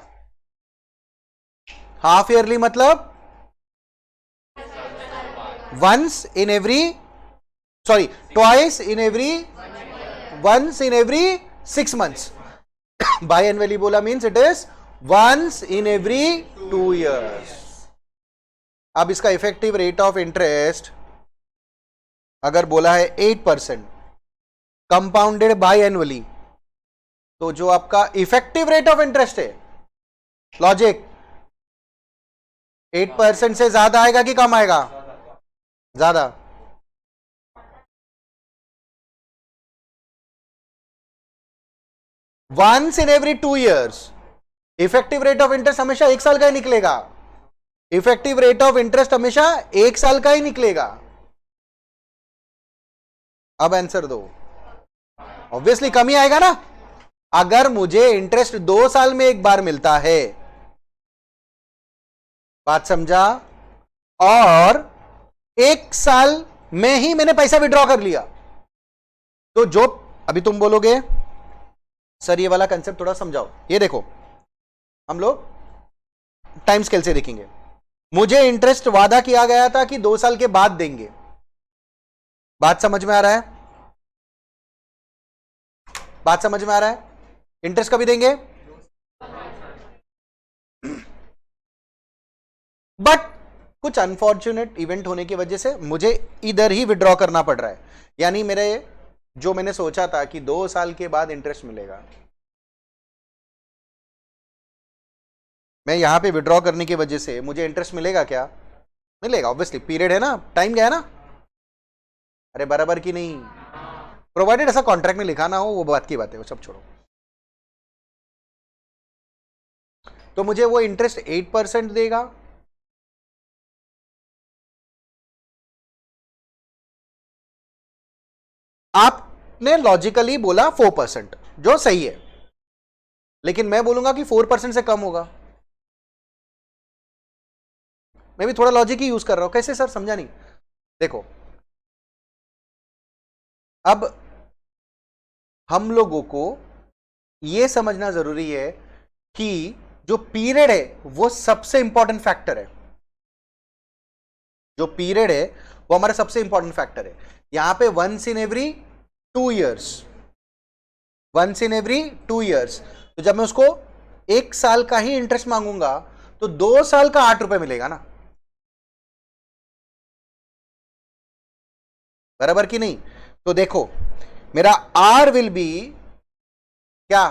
हाफ ईयरली मतलब once in every, sorry twice in every, once in every 6 months। Bi annually बोला means it is once in every 2 years। अब इसका इफेक्टिव रेट ऑफ इंटरेस्ट अगर बोला है 8% कंपाउंडेड बाई एनुअली, तो जो आपका इफेक्टिव रेट ऑफ इंटरेस्ट है, लॉजिक 8% से ज्यादा आएगा कि कम आएगा? ज्यादा। Once in every 2 years effective rate of interest हमेशा 1 साल का ही निकलेगा। इफेक्टिव रेट ऑफ इंटरेस्ट हमेशा 1 साल का ही निकलेगा। अब आंसर दो। ऑब्वियसली कम ही आएगा ना। अगर मुझे इंटरेस्ट 2 साल में एक बार मिलता है, बात समझा, और 1 साल में ही मैंने पैसा विड्रॉ कर लिया, तो जो अभी तुम बोलोगे सर ये वाला कंसेप्ट थोड़ा समझाओ। ये देखो हम लोग टाइम स्केल से देखेंगे। मुझे इंटरेस्ट वादा किया गया था कि 2 साल के बाद देंगे। बात समझ में आ रहा है? बात समझ में आ रहा है? इंटरेस्ट कभी देंगे? बट कुछ अनफॉर्चुनेट इवेंट होने की वजह से मुझे इधर ही विड्रॉ करना पड़ रहा है। यानी मेरे जो मैंने सोचा था कि 2 साल के बाद इंटरेस्ट मिलेगा, मैं यहां पे विड्रॉ करने की वजह से मुझे इंटरेस्ट मिलेगा क्या? मिलेगा, ऑब्वियसली पीरियड है ना, टाइम गया ना। अरे बराबर की नहीं, प्रोवाइडेड ऐसा कॉन्ट्रैक्ट में लिखा ना हो, वो बात की बात है, वो सब छोड़ो। तो मुझे वो इंटरेस्ट 8% देगा, आपने लॉजिकली बोला 4%, जो सही है, लेकिन मैं बोलूंगा कि 4% से कम होगा। मैं भी थोड़ा लॉजिक ही यूज कर रहा हूं। कैसे सर? समझा नहीं। देखो अब हम लोगों को यह समझना जरूरी है कि जो पीरियड है वो सबसे इंपॉर्टेंट फैक्टर है। जो पीरियड है वो हमारा सबसे इंपॉर्टेंट फैक्टर है। यहां पे once in every 2 years, once in every 2 years, तो जब मैं उसको 1 साल का ही इंटरेस्ट मांगूंगा तो 2 साल का 8 रुपए मिलेगा ना। बराबर की नहीं? तो देखो मेरा आर विल बी क्या?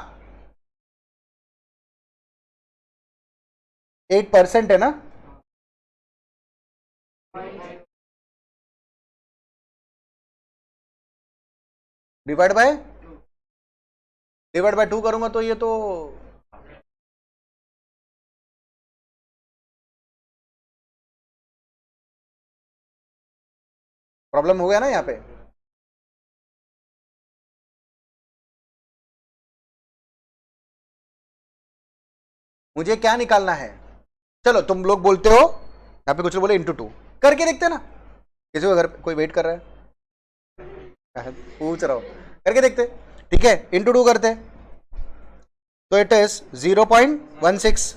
8% है ना। डिवाइड बाय 2 करूंगा तो ये तो प्रॉब्लम हो गया ना यहां पे। मुझे क्या निकालना है? चलो तुम लोग बोलते हो, यहाँ पे कुछ लोग बोले इंटू 2 करके देखते हैं ना, किसी को अगर कोई वेट कर रहा है पूछ रहा हूं, करके देखते, ठीक है, इंटू 2 करते, तो इट इज 0.16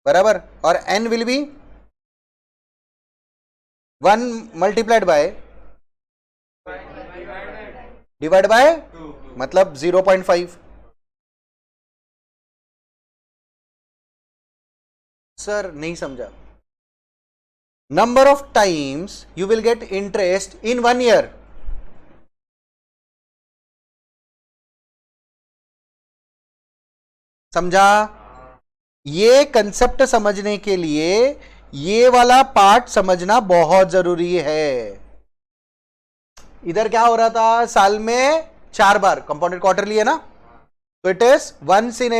बराबर, और n will be 1 multiplied by divide by मतलब 0.5। सर नहीं समझा, number of times you will get interest in 1 year. समझा? ये कंसेप्ट समझने के लिए ये वाला पार्ट समझना बहुत जरूरी है। इधर क्या हो रहा था, साल में 4 बार कंपाउंडेड क्वार्टरली है ना, तो it is once in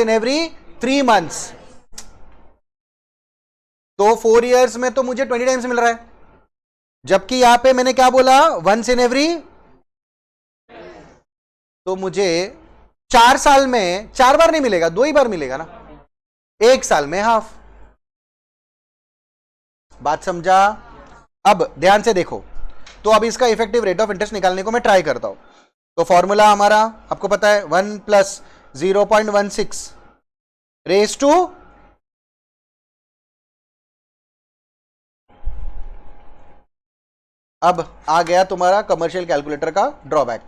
every 3 months. तो 4 इयर्स में तो मुझे 20 टाइम्स मिल रहा है, जबकि यहां पे मैंने क्या बोला, वंस इन एवरी, तो मुझे 4 साल में 4 बार नहीं मिलेगा, 2 ही बार मिलेगा ना, 1 साल में हाफ। बात समझा? अब ध्यान से देखो, तो अब इसका इफेक्टिव रेट ऑफ इंटरेस्ट निकालने को मैं ट्राई करता हूं। तो फॉर्मूला हमारा आपको पता है, 1 प्लस 0.16 रेस टू, अब आ गया तुम्हारा कमर्शियल कैलकुलेटर का ड्रॉबैक,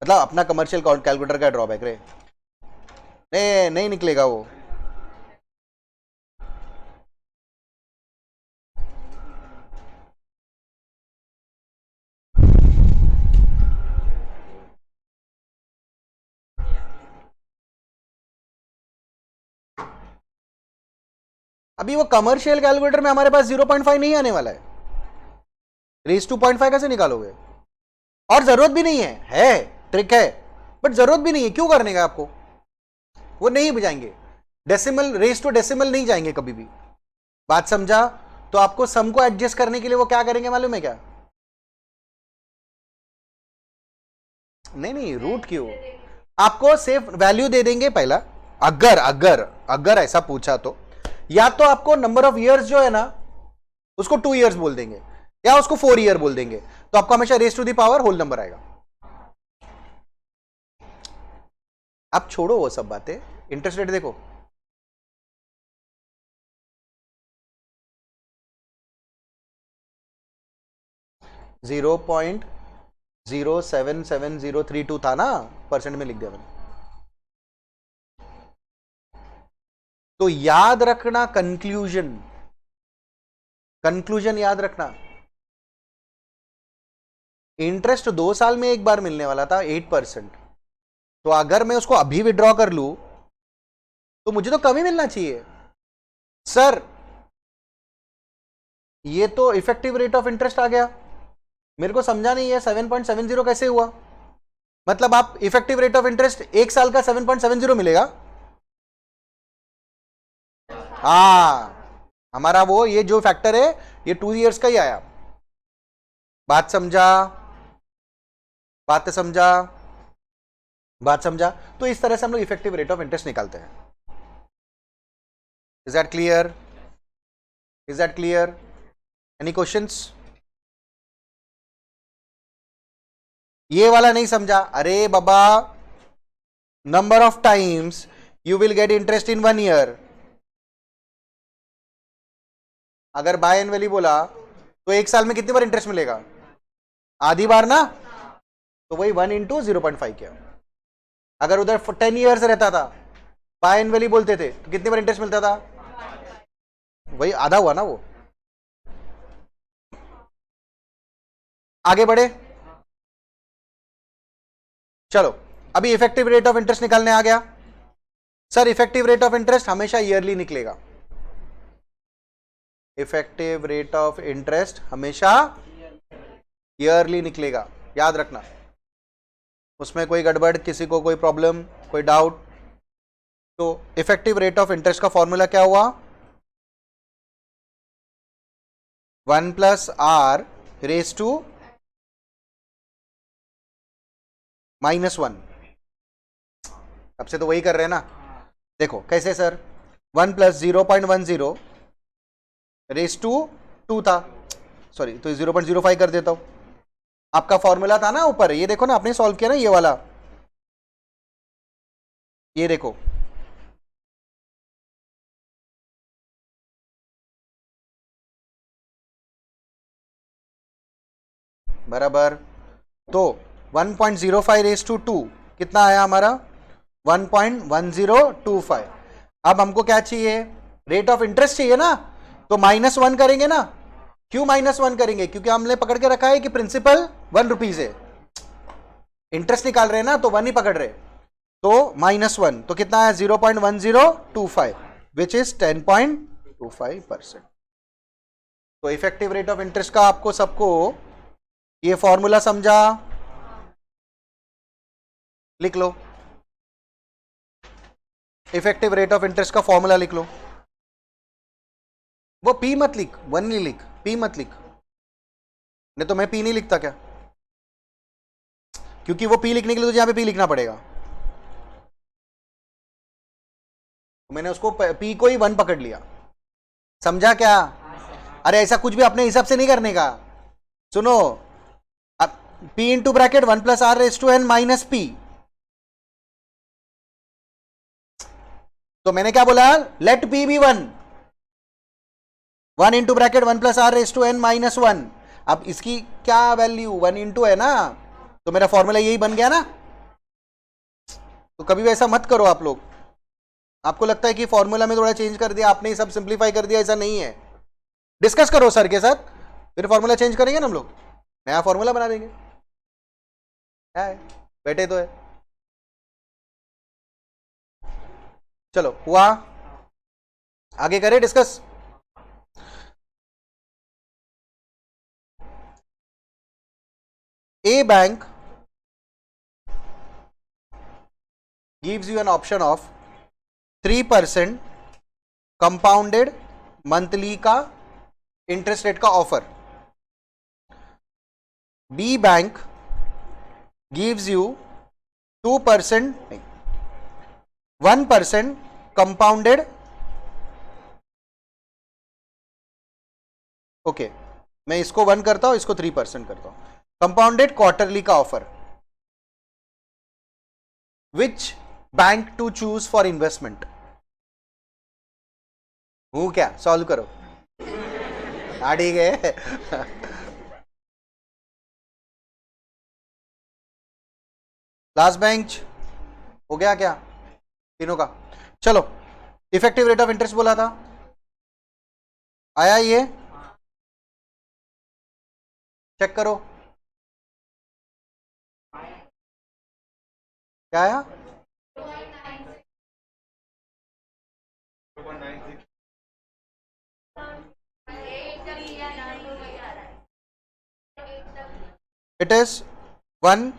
मतलब अपना कमर्शियल कैलकुलेटर का ड्रॉबैक रे, नहीं निकलेगा वो। अभी वो कमर्शियल कैलकुलेटर में हमारे पास 0.5 नहीं आने वाला है, रेस 2.5 कैसे निकालोगे? और जरूरत भी नहीं है ट्रिक है, बट जरूरत भी नहीं है, क्यों करने का आपको, वो नहीं बजाएंगे, डेसिमल रेस टू डेसिमल नहीं जाएंगे कभी भी। बात समझा? तो आपको सम को एडजस्ट करने के लिए वो क्या करेंगे मालूम है क्या? नहीं रूट क्यों, आपको सिर्फ वैल्यू दे देंगे पहला, अगर अगर अगर ऐसा पूछा तो, या तो आपको नंबर ऑफ ईयर्स जो है ना उसको 2 ईयर्स बोल देंगे, या उसको 4 ईयर बोल देंगे, तो आपको हमेशा raise to the power whole number आएगा। आप छोड़ो वो सब बातें, इंटरेस्ट रेट देखो, जीरो 0.077032 था ना, परसेंट में लिख दिया मैंने। तो याद रखना, कंक्लूजन याद रखना, इंटरेस्ट 2 साल में एक बार मिलने वाला था 8%, तो अगर मैं उसको अभी विड्रॉ कर लूं तो मुझे तो कम ही मिलना चाहिए। सर ये तो इफेक्टिव रेट ऑफ इंटरेस्ट आ गया, मेरे को समझा नहीं है 7.70 कैसे हुआ, मतलब आप इफेक्टिव रेट ऑफ इंटरेस्ट 1 साल का 7.70 मिलेगा। हमारा वो ये जो फैक्टर है ये 2 इयर्स का ही आया। बात समझा? बात समझा? बात समझा? तो इस तरह से हम लोग इफेक्टिव रेट ऑफ इंटरेस्ट निकालते हैं। Is that clear? Is that clear? Any questions? ये वाला नहीं समझा? अरे बाबा, number of times you will get interest in 1 year, अगर बाय एनुअली बोला तो 1 साल में कितनी बार इंटरेस्ट मिलेगा? आधी बार ना, तो वही 1 इंटू 0.5 किया। अगर उधर 10 ईयर्स रहता था, बाय एनुअली बोलते थे, तो कितनी बार इंटरेस्ट मिलता था? वही आधा हुआ ना वो। आगे बढ़े, चलो अभी इफेक्टिव रेट ऑफ इंटरेस्ट निकालने आ गया। Sir effective rate of interest हमेशा ईयरली निकलेगा, इफेक्टिव रेट ऑफ इंटरेस्ट हमेशा ईयरली निकलेगा, याद रखना, उसमें कोई गड़बड़, किसी को कोई प्रॉब्लम, कोई डाउट? तो इफेक्टिव रेट ऑफ इंटरेस्ट का फॉर्मूला क्या हुआ, 1 प्लस आर रेस टू -1। अब से तो वही कर रहे हैं ना। देखो कैसे सर, 1 प्लस 0.10 रेस टू 2 था, सॉरी तो 0.05 कर देता हूं। आपका फॉर्मूला था ना ऊपर, ये देखो ना, आपने सॉल्व किया ना ये वाला, ये देखो बराबर। तो 1.05 रेस टू 2 कितना आया हमारा, 1.1025। अब हमको क्या चाहिए, रेट ऑफ इंटरेस्ट चाहिए ना, तो -1 करेंगे ना। क्यों -1 करेंगे, क्योंकि हमने पकड़ के रखा है कि प्रिंसिपल 1 रुपीज है, इंटरेस्ट निकाल रहे हैं ना, तो 1 ही पकड़ रहे, तो -1, तो कितना आया 0.1025 विच इज 10.25%। तो इफेक्टिव रेट ऑफ इंटरेस्ट का आपको सबको ये फॉर्मूला समझा, लिख लो, इफेक्टिव रेट ऑफ इंटरेस्ट का फॉर्मूला लिख लो। वो पी मत लिख, 1 नहीं लिख, पी मत लिख, नहीं तो मैं पी नहीं लिखता क्या, क्योंकि वो पी लिखने के लिए तो यहां पे पी लिखना पड़ेगा, तो मैंने उसको पी को ही 1 पकड़ लिया, समझा क्या। अरे ऐसा कुछ भी अपने हिसाब से नहीं करने का, सुनो, अब P into bracket 1 plus are raise to N minus P, तो मैंने क्या बोला, let P B 1 into bracket 1 plus are raise to N minus 1। अब इसकी क्या वैल्यू 1 इंटू है ना, तो मेरा फॉर्मूला यही बन गया ना। तो कभी भी ऐसा मत करो आप लोग, आपको लगता है कि फॉर्मूला में थोड़ा चेंज कर दिया आपने, सब सिंप्लीफाई कर दिया, ऐसा नहीं है। डिस्कस करो सर के साथ, फिर फॉर्मूला चेंज करेंगे ना हम लोग, नया फॉर्मूला बना देंगे, क्या है, बैठे तो है। चलो हुआ, आगे करें discuss. A bank gives you an option of 3% compounded monthly का इंटरेस्ट रेट का offer. B bank gives you 2% नहीं 1% कंपाउंडेड, ओके मैं इसको 1 करता हूं, इसको 3% करता हूं, कंपाउंडेड क्वार्टरली का offer. Which bank to choose for investment, हूं क्या, सॉल्व करो, ठीक है। लास्ट बेंच हो गया क्या तीनों का। चलो इफेक्टिव रेट ऑफ इंटरेस्ट बोला था, आया ये, चेक करो क्या आया, इट इज 1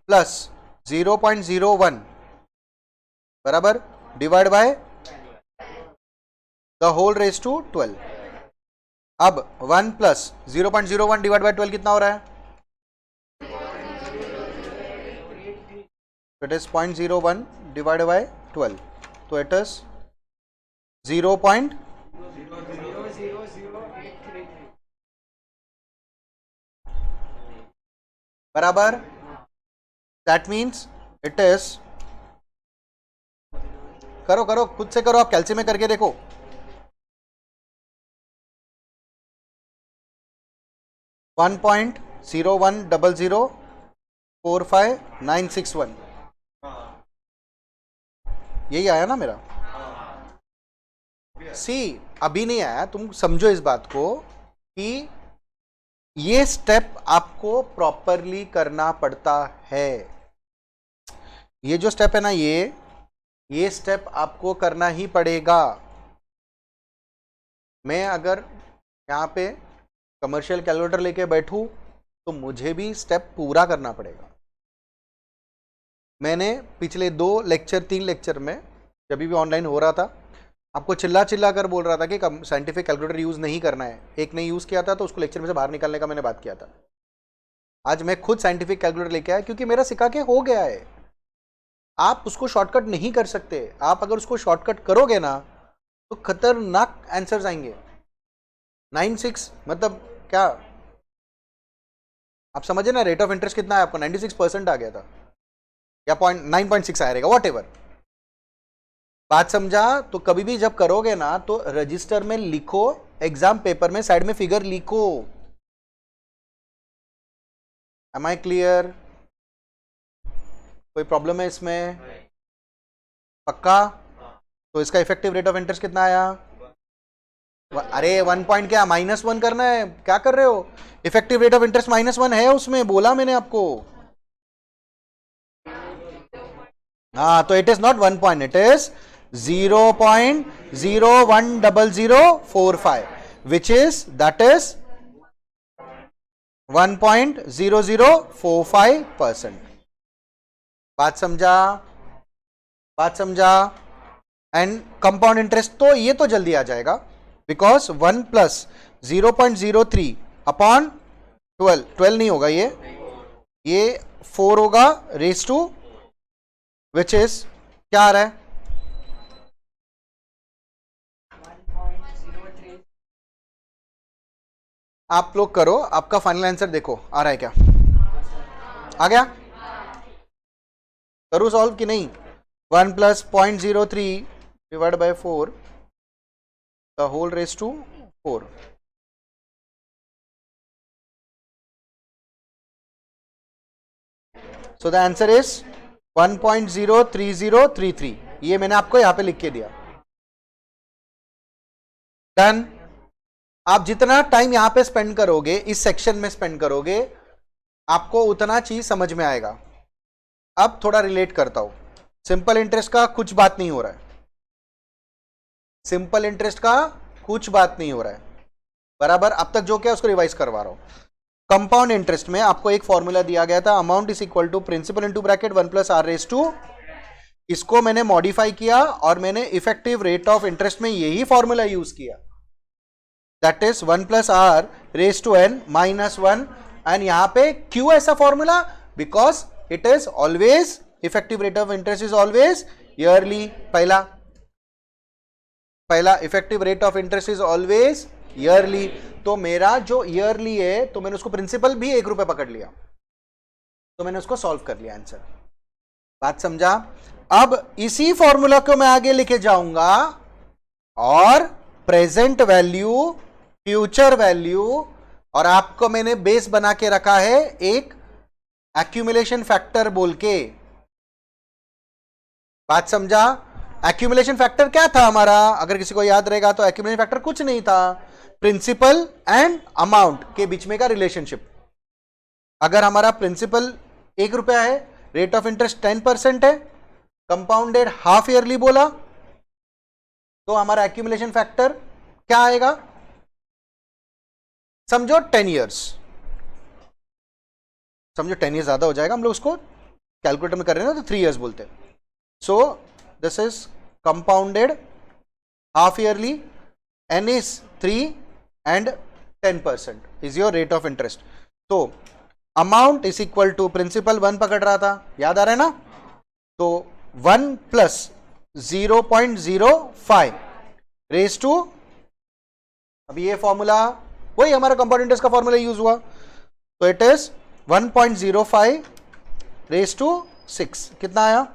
प्लस 0.01 बराबर divide by the whole raise to 12। अब 1 प्लस 0.01 डिवाइड बाय 12 कितना हो रहा है, इट इज 0.01 डिवाइड बाय 12, तो इट इज 0. बराबर, दैट मीन्स इट इज, करो करो खुद से करो, आप कैलसी में करके देखो, $1.010045961 यही आया ना मेरा। सी अभी नहीं आया, तुम समझो इस बात को कि ये स्टेप आपको प्रॉपरली करना पड़ता है। ये जो स्टेप है ना, ये स्टेप आपको करना ही पड़ेगा। मैं अगर यहाँ पे कमर्शियल कैलकुलेटर लेके बैठूं तो मुझे भी स्टेप पूरा करना पड़ेगा। मैंने पिछले 3 लेक्चर में जब भी ऑनलाइन हो रहा था, आपको चिल्ला चिल्ला कर बोल रहा था कि साइंटिफिक कैलकुलेटर यूज नहीं करना है। एक ने यूज किया था तो उसको लेक्चर में से बाहर निकालने का मैंने बात किया था। आज मैं खुद साइंटिफिक कैलकुलेटर लेके आया क्योंकि मेरा सिखा के हो गया है। आप उसको शॉर्टकट नहीं कर सकते। आप अगर उसको शॉर्टकट करोगे ना तो खतरनाक आंसर्स आएंगे। 96 मतलब क्या, आप समझे ना, रेट ऑफ इंटरेस्ट कितना है आपका, 96% आ गया था या 9.6 आया रहेगा, वॉट एवर। बात समझा? तो कभी भी जब करोगे ना तो रजिस्टर में लिखो, एग्जाम पेपर में साइड में फिगर लिखो। Am I clear? कोई प्रॉब्लम है इसमें? पक्का? तो इसका इफेक्टिव रेट ऑफ इंटरेस्ट कितना आया? अरे 1 पॉइंट क्या, -1 करना है, क्या कर रहे हो? इफेक्टिव रेट ऑफ इंटरेस्ट -1 है उसमें, बोला मैंने आपको। हाँ, तो it is not 1 point, it is 0.010045 which is that is 1.0045%। बात समझा? बात समझा? एंड कंपाउंड इंटरेस्ट तो ये तो जल्दी आ जाएगा, बिकॉज 1 प्लस 0.03 अपॉन 12 नहीं होगा, ये 4 होगा रेस टू विच इज क्या आ रहा है? आप लोग करो, आपका फाइनल आंसर देखो आ रहा है क्या? आ गया? करूँ सॉल्व कि नहीं? 1 plus 0.03 divide by 4 the whole raise to 4। So the answer is 1.03033। ये मैंने आपको यहां पे लिख के दिया। डन। आप जितना टाइम यहां पे स्पेंड करोगे, इस सेक्शन में स्पेंड करोगे, आपको उतना चीज समझ में आएगा। अब थोड़ा रिलेट करता हूं। सिंपल इंटरेस्ट का कुछ बात नहीं हो रहा है, सिंपल इंटरेस्ट का कुछ बात नहीं हो रहा है, बराबर। अब तक जो क्या उसको रिवाइज करवा रहा हूं। कंपाउंड इंटरेस्ट में आपको एक फॉर्मूला दिया गया था, amount is equal to principal into bracket 1 plus are raise to. इसको मैंने मॉडिफाई किया और मैंने इफेक्टिव रेट ऑफ इंटरेस्ट में यही फॉर्मूला यूज किया, that is 1 plus are raise to n minus 1। And यहां पे क्यों ऐसा formula? Because it is always, effective rate of interest is always yearly. पहला effective rate of interest is always yearly. तो मेरा जो ईयरली है, तो मैंने उसको प्रिंसिपल भी 1 रुपए पकड़ लिया, तो मैंने उसको सॉल्व कर लिया आंसर। बात समझा? अब इसी फॉर्मूला को मैं आगे लेके जाऊंगा और प्रेजेंट वैल्यू, फ्यूचर वैल्यू, और आपको मैंने बेस बना के रखा है एक एक्यूमुलेशन फैक्टर बोल के। बात समझा? एक्यूमुलेशन फैक्टर क्या था हमारा? अगर किसी को याद रहेगा तो एक्यूमुलेशन फैक्टर कुछ नहीं था, प्रिंसिपल एंड अमाउंट के बीच में का रिलेशनशिप। अगर हमारा प्रिंसिपल 1 रुपया है, रेट ऑफ इंटरेस्ट 10% है, कंपाउंडेड हाफ ईयरली बोला, तो हमारा एक्यूमुलेशन फैक्टर क्या आएगा? समझो 10 इयर्स, समझो 10 ईयर्स ज्यादा हो जाएगा, हम लोग उसको कैलकुलेटर में कर रहे हैं ना तो 3 इयर्स बोलते हैं। So this is compounded half yearly, n is 3 and 10% is your rate of interest। तो amount is equal to principal 1 पकड़ रहा था, याद आ रहा है ना? तो 1 प्लस 0.05 रेस टू, अभी ये फॉर्मूला वही हमारा कंपाउंड इंटरेस्ट का फॉर्मूला यूज हुआ, तो इट इज 1.05 रेस टू 6। कितना आया?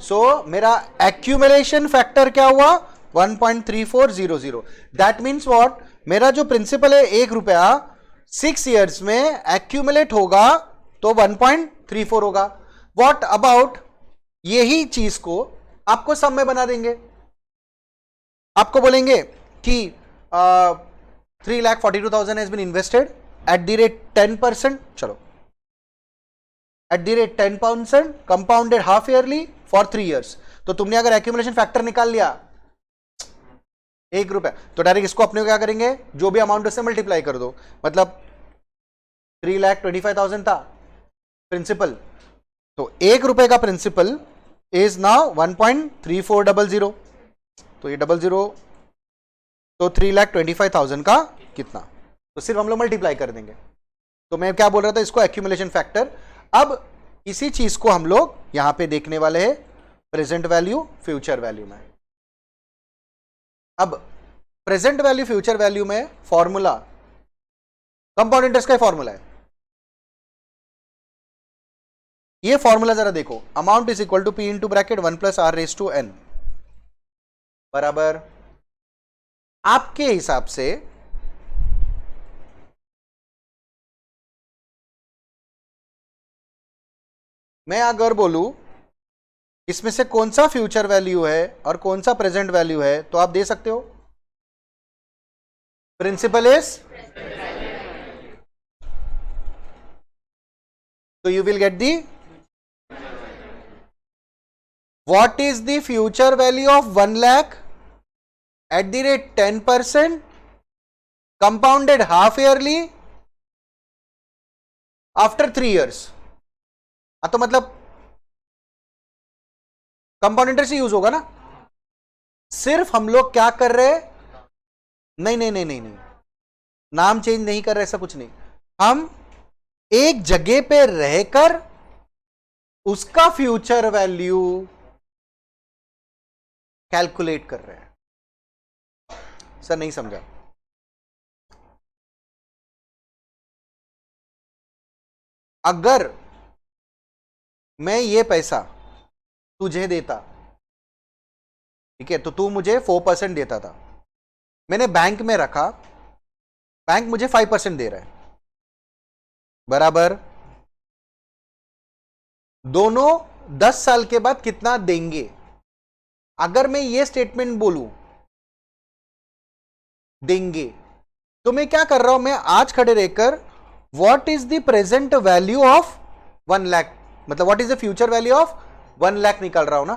सो मेरा एक्यूमुलेशन फैक्टर क्या हुआ? 1.3400। That means what? मेरा जो प्रिंसिपल है 1 रुपया, 6 इयर्स में एक्यूमुलेट होगा तो 1.34 होगा। व्हाट अबाउट यही चीज को आपको सम में बना देंगे, आपको बोलेंगे कि 3,42,000 has been invested at the rate 10%, चलो at the rate 10% compounded half yearly for 3 years. तो तुमने अगर एक्यूमुलेशन फैक्टर निकाल लिया 1 रुपया, तो डायरेक्ट इसको अपने को क्या करेंगे, जो भी अमाउंट उससे मल्टीप्लाई कर दो। मतलब 3,25,000 था प्रिंसिपल, तो 1 रुपए का प्रिंसिपल इज नाउ 1.3400, तो ये 00, तो 3,25,000 का कितना, तो सिर्फ हम लोग मल्टीप्लाई कर देंगे। तो मैं क्या बोल रहा था, इसको एक्यूमुलेशन फैक्टर। अब इसी चीज को हम लोग यहां पे देखने वाले हैं प्रेजेंट वैल्यू फ्यूचर वैल्यू में। अब प्रेजेंट वैल्यू फ्यूचर वैल्यू में फॉर्मूला कंपाउंड इंटरेस्ट का फॉर्मूला है। ये फॉर्मूला जरा देखो, amount is equal to P into bracket 1 plus R raise to N बराबर, आपके हिसाब से मैं अगर बोलूं इसमें से कौन सा फ्यूचर वैल्यू है और कौन सा प्रेजेंट वैल्यू है, तो आप दे सकते हो। प्रिंसिपल इज, तो you will get the what is the future value of 1 lakh eight the rate 10% compounded half yearly after 3 years। तो मतलब कंपाउंड इंटरेस्ट यूज होगा ना। सिर्फ हम लोग क्या कर रहे हैं, नहीं नहीं नहीं नहीं नहीं, नाम चेंज नहीं कर रहे, ऐसा कुछ नहीं। हम एक जगह पे रहकर उसका फ्यूचर वैल्यू कैलकुलेट कर रहे हैं। सर नहीं समझा। अगर मैं ये पैसा तुझे देता, ठीक है, तो तू मुझे 4% देता था, मैंने बैंक में रखा, बैंक मुझे 5% दे रहा है बराबर, दोनों 10 साल के बाद कितना देंगे। अगर मैं ये स्टेटमेंट बोलूं देंगे, तो मैं क्या कर रहा हूं, मैं आज खड़े रहकर what is the present value of 1 lakh, मतलब what is the future value of 1 lakh निकाल रहा हूं ना।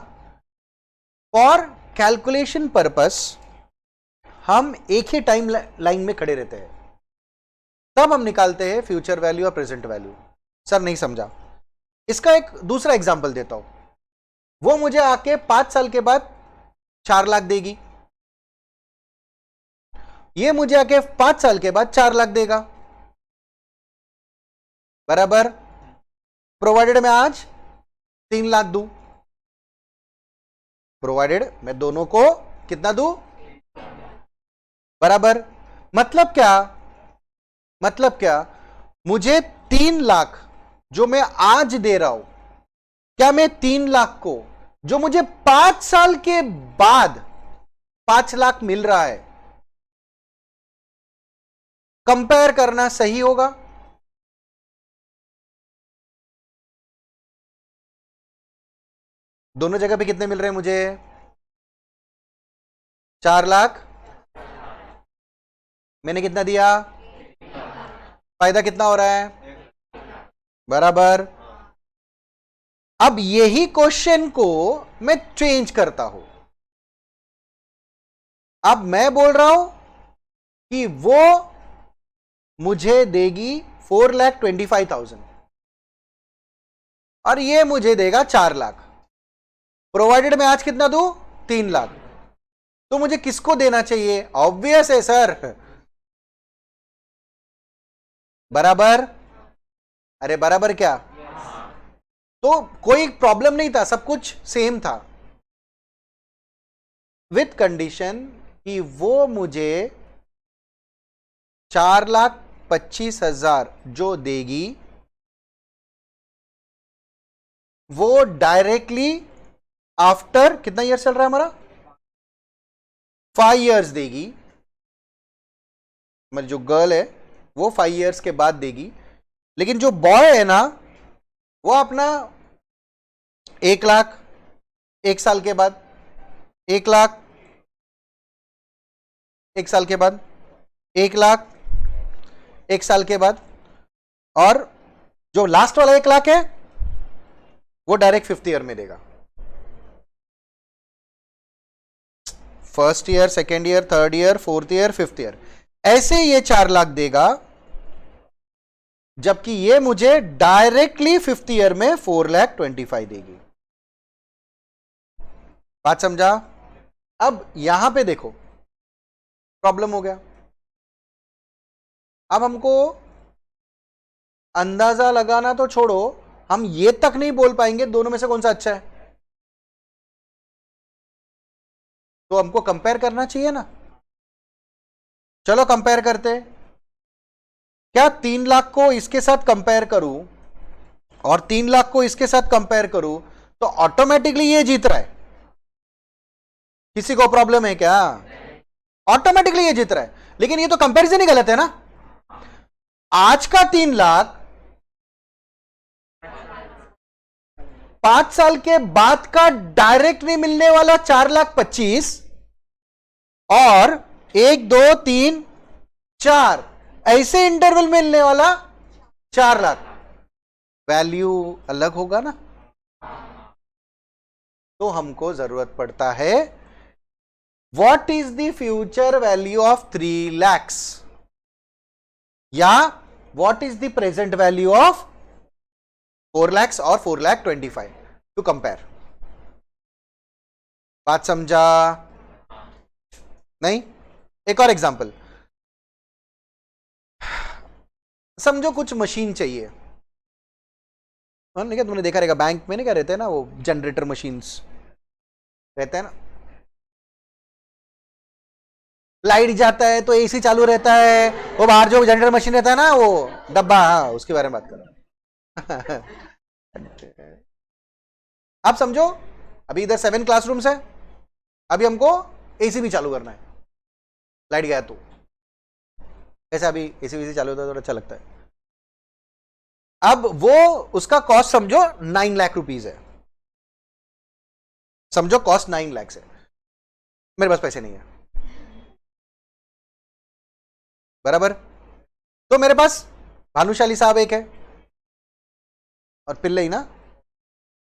फॉर कैलकुलेशन पर्पस हम एक ही टाइम लाइन में खड़े रहते हैं, तब हम निकालते हैं फ्यूचर वैल्यू और प्रेजेंट वैल्यू। सर नहीं समझा। इसका एक दूसरा एग्जांपल देता हूं। वो मुझे आके 5 साल के बाद 4 लाख देगी, ये मुझे आके 5 साल के बाद 4 लाख देगा बराबर, प्रोवाइडेड मैं आज 3 लाख दूं, प्रोवाइडेड मैं दोनों को कितना दूं बराबर। मतलब क्या, मतलब क्या, मुझे 3 लाख जो मैं आज दे रहा हूं, क्या मैं 3 लाख को जो मुझे 5 साल के बाद 5 लाख मिल रहा है, कंपेयर करना सही होगा। दोनों जगह पे कितने मिल रहे हैं मुझे, 4 लाख, मैंने कितना दिया, फायदा कितना हो रहा है बराबर। अब यही क्वेश्चन को मैं चेंज करता हूं, अब मैं बोल रहा हूं कि वो मुझे देगी 4,25,000 और ये मुझे देगा 4 लाख, प्रोवाइडेड मैं आज कितना दूं 3 लाख, तो मुझे किसको देना चाहिए, ऑब्वियस है सर बराबर। अरे बराबर क्या, तो कोई प्रॉब्लम नहीं था, सब कुछ सेम था, विथ कंडीशन कि वो मुझे 4,25,000 जो देगी वो डायरेक्टली आफ्टर कितना ईयर चल रहा है हमारा, 5 years देगी, मतलब जो गर्ल है वो 5 years के बाद देगी, लेकिन जो बॉय है ना वो अपना 1 लाख 1 साल के बाद, 1 लाख 1 साल के बाद, 1 लाख 1 साल के बाद, और जो लास्ट वाला 1 लाख है वो डायरेक्ट 5th ईयर में देगा। First year, second year, third year, 4th year, 5th year, ऐसे ये 4 लाख देगा, जबकि ये मुझे डायरेक्टली 5th ईयर में 4,25,000 देगी। बात समझा। अब यहां पे देखो प्रॉब्लम हो गया, अब हमको अंदाजा लगाना तो छोड़ो, हम ये तक नहीं बोल पाएंगे दोनों में से कौन सा अच्छा है, तो हमको कंपेयर करना चाहिए ना। चलो कंपेयर करते हैं। क्या 3 लाख को इसके साथ कंपेयर करूं और 3 लाख को इसके साथ कंपेयर करूं तो ऑटोमेटिकली ये जीत रहा है? किसी को प्रॉब्लम है क्या? ऑटोमेटिकली ये जीत रहा है, लेकिन ये तो कंपैरिजन ही गलत है ना। आज का 3 लाख 5 साल के बाद का डायरेक्ट नहीं मिलने वाला 4,25,000 और 1 2 3 4 ऐसे इंटरवल में मिलने वाला 4 लाख, वैल्यू अलग होगा ना। तो हमको जरूरत पड़ता है what is the future value of 3 lakhs या what is the present value of 4 lakhs और 4,25,000 टू कंपेयर। बात समझा? नहीं? एक और एग्जांपल समझो, कुछ मशीन चाहिए, नहीं क्या तुमने देखा रहेगा बैंक में, नहीं क्या रहते हैं ना वो जनरेटर मशीन्स रहते हैं ना, लाइट जाता है तो एसी चालू रहता है, वो बाहर जो जनरेटर मशीन रहता है ना वो डब्बा, हाँ उसके बारे में बात कर रहा हूं। आप समझो अभी इधर 7 क्लासरूम्स है, अभी हमको एसी भी चालू करना है, लाइट गया तो कैसे अभी एसी वीसी चालू होता है तो अच्छा लगता है। अब वो उसका कॉस्ट समझो 9 लाख रुपीज है, समझो कॉस्ट 9 लाख है, मेरे पास पैसे नहीं है, बराबर। तो मेरे पास भानुशाली साहब एक है और पिल्लई ना,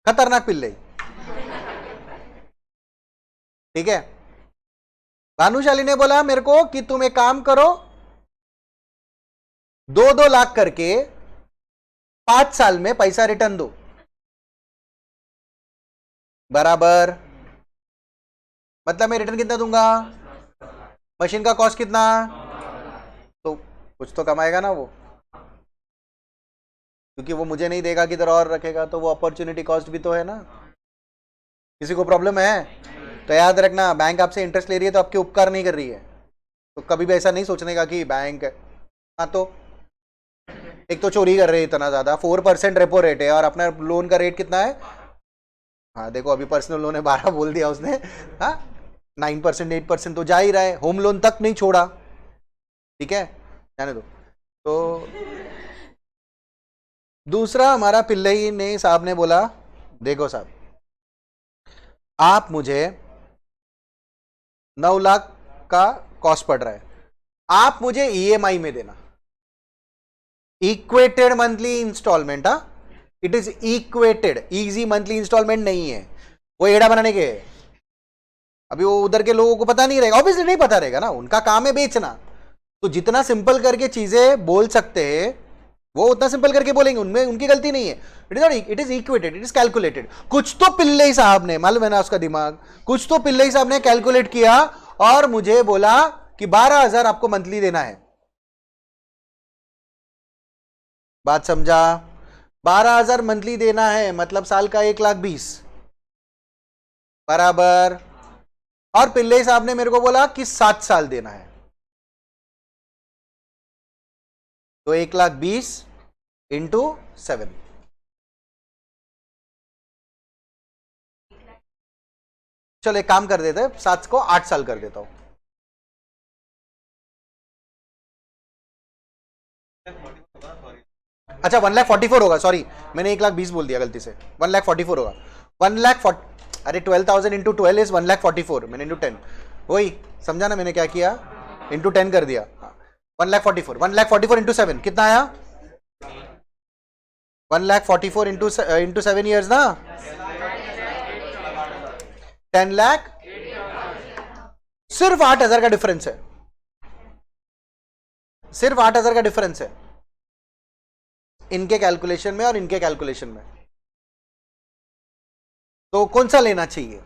खतरनाक पिल्लई, ठीक है। भानुशाली ने बोला मेरे को कि तुम एक काम करो, 2-2 लाख करके 5 साल में पैसा रिटर्न दो, बराबर। मतलब मैं रिटर्न कितना दूंगा, मशीन का कॉस्ट कितना, तो कुछ तो कमाएगा ना वो, क्योंकि वो मुझे नहीं देगा किधर और रखेगा, तो वो अपॉर्चुनिटी कॉस्ट भी तो है ना। किसी को प्रॉब्लम है तो याद रखना, बैंक आपसे इंटरेस्ट ले रही है तो आपके उपकार नहीं कर रही है, तो कभी भी ऐसा नहीं सोचने का कि बैंक, हाँ तो एक तो चोरी कर रहे हैं इतना ज्यादा, 4% रेपो रेट है और अपना लोन का रेट कितना है, हाँ देखो अभी पर्सनल लोन है 12 बोल दिया उसने, हाँ 9% 8% तो जा ही रहा है, होम लोन तक नहीं छोड़ा, ठीक है जाने दो। तो दूसरा हमारा पिल्लई ने साहब ने बोला देखो साहब आप मुझे 9 लाख का कॉस्ट पड़ रहा है, आप मुझे ईएमआई में देना, इक्वेटेड मंथली इंस्टॉलमेंट, हा it is equated, easy monthly installment नहीं है, वो एड़ा बनाने के। अभी वो उधर के लोगों को पता नहीं रहेगा, ऑब्वियसली नहीं पता रहेगा ना, उनका काम है बेचना, तो जितना सिंपल करके चीजें बोल सकते हैं वो उतना सिंपल करके बोलेंगे, उनमें उनकी गलती नहीं है। It is not, it is equated, it is calculated. कुछ तो पिल्लई साहब ने, मालूम है ना उसका दिमाग, कुछ तो पिल्लई साहब ने कैलकुलेट किया और मुझे बोला कि 12,000 आपको मंथली देना है। बात समझा? 12,000 मंथली देना है मतलब साल का 1,20,000, बराबर। और पिल्लई साहब ने मेरे को बोला कि 7 साल देना है, तो 1,20,000 इंटू 7, चलो एक काम कर देते हैं, 7 को 8 साल कर देता हूं। अच्छा 1,44,000 होगा, सॉरी मैंने 1,20,000 बोल दिया गलती से, 1,44,000 होगा। 1,40,000, अरे 12,000 इंटू 12 इज 1,44,000, मैंने इंटू 10, वही समझा ना मैंने क्या किया, इंटू 10 कर दिया। 1,44,000, 1,44,000 इंटू 7 कितना आया, 1,44,000 इंटू 7 ईयर्स ना, 10 लाख, सिर्फ 8,000 का डिफरेंस है, सिर्फ 8,000 का डिफरेंस है इनके कैलकुलेशन में और इनके कैलकुलेशन में। तो कौन सा लेना चाहिए?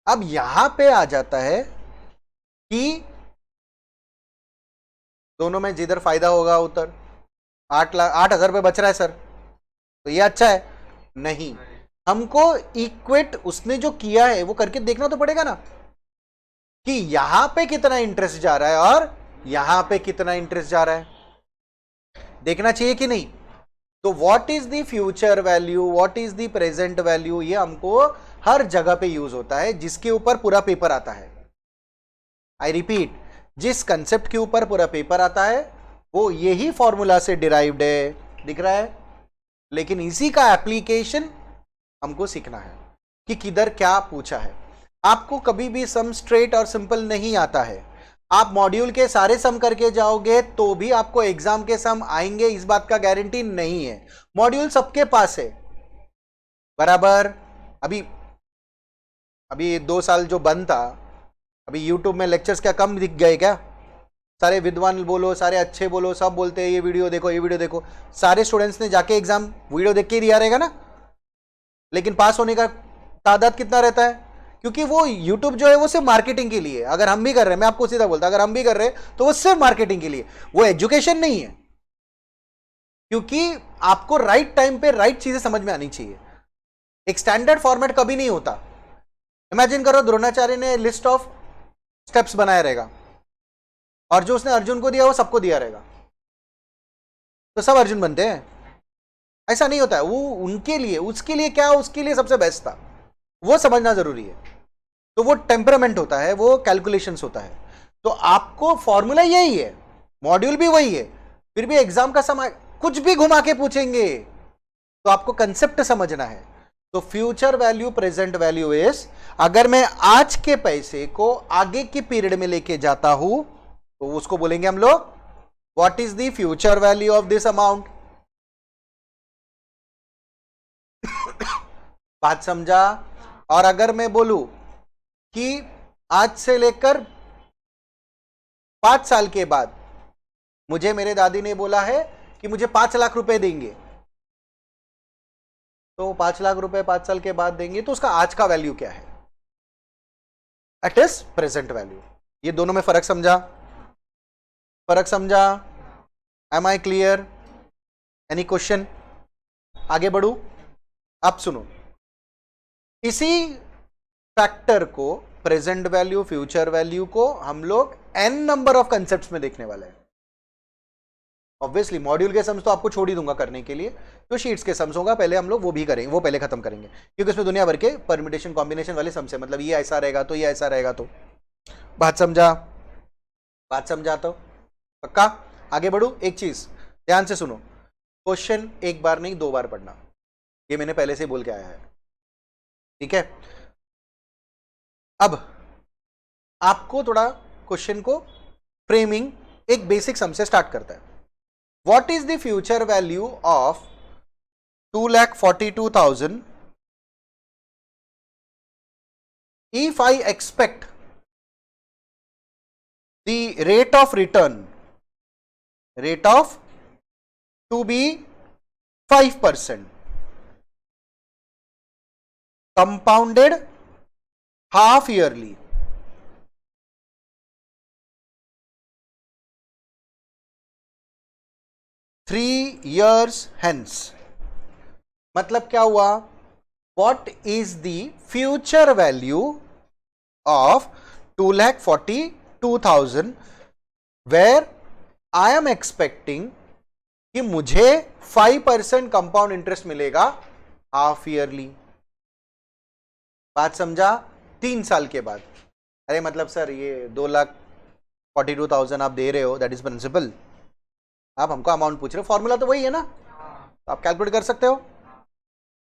अब यहां पे आ जाता है कि दोनों में जिधर फायदा होगा उधर 8,000 रुपये बच रहा है सर, तो ये अच्छा है? नहीं, हमको इक्वेट उसने जो किया है वो करके देखना तो पड़ेगा ना, कि यहां पे कितना इंटरेस्ट जा रहा है और यहां पे कितना इंटरेस्ट जा रहा है, देखना चाहिए कि नहीं? तो what is the future value, what is the present value, ये हमको हर जगह पे यूज होता है जिसके ऊपर पूरा पेपर आता है। आई रिपीट, जिस कंसेप्ट के ऊपर पूरा पेपर आता है वो यही फॉर्मूला से डिराइव्ड है, दिख रहा है? लेकिन इसी का एप्लीकेशन हमको सीखना है कि किधर क्या पूछा है। आपको कभी भी सम स्ट्रेट और सिंपल नहीं आता है, आप मॉड्यूल के सारे सम करके जाओगे तो भी आपको एग्जाम के सम आएंगे, इस बात का गारंटी नहीं है। मॉड्यूल सबके पास है बराबर। अभी 2 साल जो बंद था, अभी यूट्यूब में लेक्चर्स क्या कम दिख गए क्या? सारे विद्वान बोलो, सारे अच्छे बोलो, सब बोलते हैं ये वीडियो देखो, ये वीडियो देखो। सारे स्टूडेंट्स ने जाके एग्जाम वीडियो देख के ही दिया रहेगा ना, लेकिन पास होने का तादाद कितना रहता है? क्योंकि वो यूट्यूब जो है वो सिर्फ मार्केटिंग के लिए, अगर हम भी कर रहे हैं, मैं आपको सीधा बोलता, अगर हम भी कर रहे हैं तो वो सिर्फ मार्केटिंग के लिए, वो एजुकेशन नहीं है। क्योंकि आपको राइट टाइम पे राइट चीजें समझ में आनी चाहिए। एक स्टैंडर्ड फॉर्मेट कभी नहीं होता। इमेजिन करो द्रोणाचार्य ने लिस्ट ऑफ स्टेप्स बनाया रहेगा और जो उसने अर्जुन को दिया वो सबको दिया रहेगा, तो सब अर्जुन बनते हैं? ऐसा नहीं होता है। वो उनके लिए, उसके लिए क्या, उसके लिए सबसे बेस्ट था, वो समझना जरूरी है। तो वो टेम्परामेंट होता है, वो कैलकुलेशंस होता है। तो आपको फॉर्मूला यही है, मॉड्यूल भी वही है, फिर भी एग्जाम का समय कुछ भी घुमा के पूछेंगे तो आपको कंसेप्ट समझना है। तो future value present value is, अगर मैं आज के पैसे को आगे की पीरियड में लेके जाता हूं तो उसको बोलेंगे हम लोग what is the future value of this amount. बात समझा? और अगर मैं बोलूं कि आज से लेकर 5 साल के बाद मुझे मेरे दादी ने बोला है कि मुझे 5 लाख रुपए देंगे, तो 5 लाख रुपए 5 साल के बाद देंगे, तो उसका आज का वैल्यू क्या है? It is present value. ये दोनों में फर्क समझा? फर्क समझा? Am I clear? Any question? आगे बढ़ू? आप सुनो, इसी फैक्टर को, प्रेजेंट वैल्यू फ्यूचर वैल्यू को हम लोग n नंबर ऑफ कंसेप्ट्स में देखने वाले हैं। ऑब्वियसली मॉड्यूल के सम्स तो आपको छोड़ ही दूंगा करने के लिए, तो शीट्स के सम्स होगा पहले हम लोग वो भी करेंगे, वो पहले खत्म करेंगे, क्योंकि उसमें दुनिया भर के परम्यूटेशन कॉम्बिनेशन वाले सम्स है। मतलब ये ऐसा रहेगा तो ये ऐसा रहेगा। तो बात समझा? बात समझा? तो पक्का? आगे बढ़ू? एक चीज ध्यान से सुनो, क्वेश्चन एक बार नहीं 2 बार पढ़ना, ये मैंने पहले से बोल के आया है, ठीक है? अब आपको थोड़ा क्वेश्चन को फ्रेमिंग एक बेसिक सम से स्टार्ट करता है। What is the future value of 2,42,000 if I expect the rate of return to be 5% compounded half yearly, three years hence। मतलब क्या हुआ? What is the future value of 2,42,000 where I am expecting कि मुझे 5% compound interest मिलेगा half yearly. बात समझा? 3 साल के बाद। अरे मतलब सर ये 2,42,000 आप दे रहे हो, दैट इज प्रिंसिपल, आप हमको अमाउंट पूछ रहे हो, फॉर्मूला तो वही है ना, आप कैलकुलेट कर सकते हो,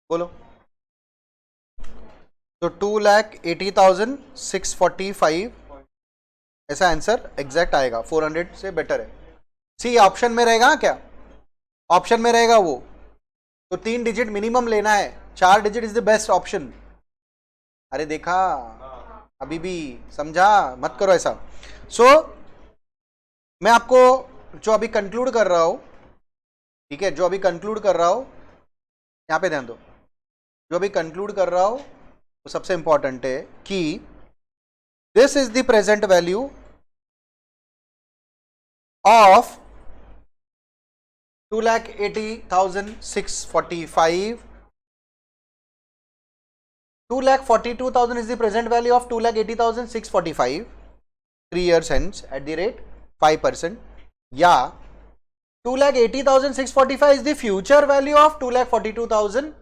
बोलो। तो 2,80,645 ऐसा आंसर एग्जैक्ट आएगा, 400 से बेटर है। सी ऑप्शन में रहेगा क्या? ऑप्शन में रहेगा वो, तो 3 डिजिट मिनिमम लेना है, 4 digit is the best option. अरे देखा, अभी भी समझा? मत करो ऐसा। मैं आपको जो अभी कंक्लूड कर रहा हूं, ठीक है, जो अभी कंक्लूड कर रहा हूं, यहां पे ध्यान दो, जो अभी कंक्लूड कर रहा हूं वो सबसे इंपॉर्टेंट है कि this is the present value of 2,80,645. 2,42,000 is the present value of 2,80,645 3 years hence at the rate 5%. या 2,80,645 is the future value of 2,42,000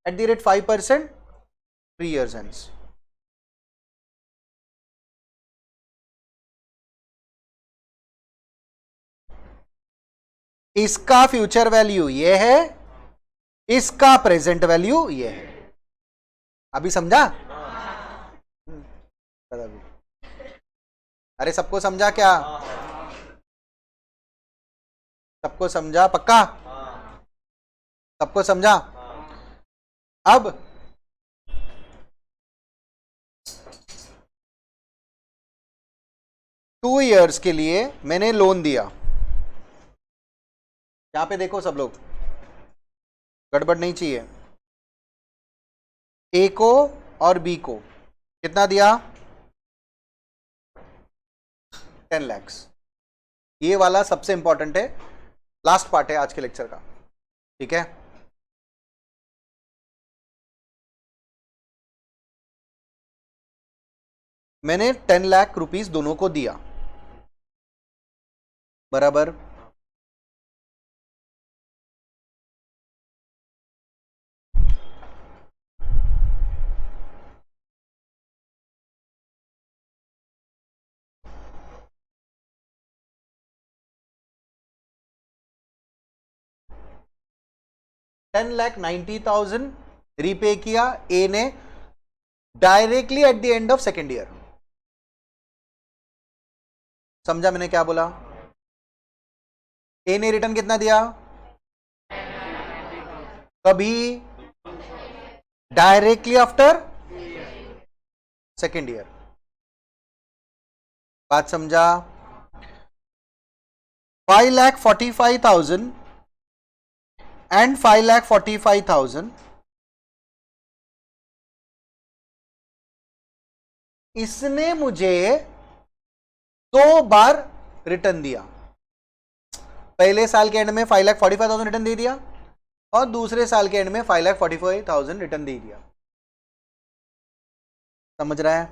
at the rate 5% 3 years hence. इसका फ्यूचर वैल्यू ये है, इसका प्रेजेंट वैल्यू ये है. अभी समझा? अरे सबको समझा क्या? सबको समझा पक्का? सबको समझा? अब टू ईयर्स के लिए मैंने लोन दिया. यहां पे देखो सब लोग, गड़बड़ नहीं चाहिए. ए को और बी को कितना दिया? 10 लाख. ये वाला सबसे इंपॉर्टेंट है, लास्ट पार्ट है आज के लेक्चर का. ठीक है, मैंने 10 लाख रुपीस दोनों को दिया, बराबर. $10,90,000 रीपे किया ए ने directly at the end of second year. समझा मैंने क्या बोला? ए ने रिटर्न कितना दिया? कभी? Directly after second year. बात समझा? 5,45,000 and 5,45,000 इसने मुझे 2 बार रिटर्न दिया. पहले साल के एंड में 5,45,000 रिटर्न दे दिया और दूसरे साल के एंड में 5,45,000 रिटर्न दे दिया. समझ रहा है?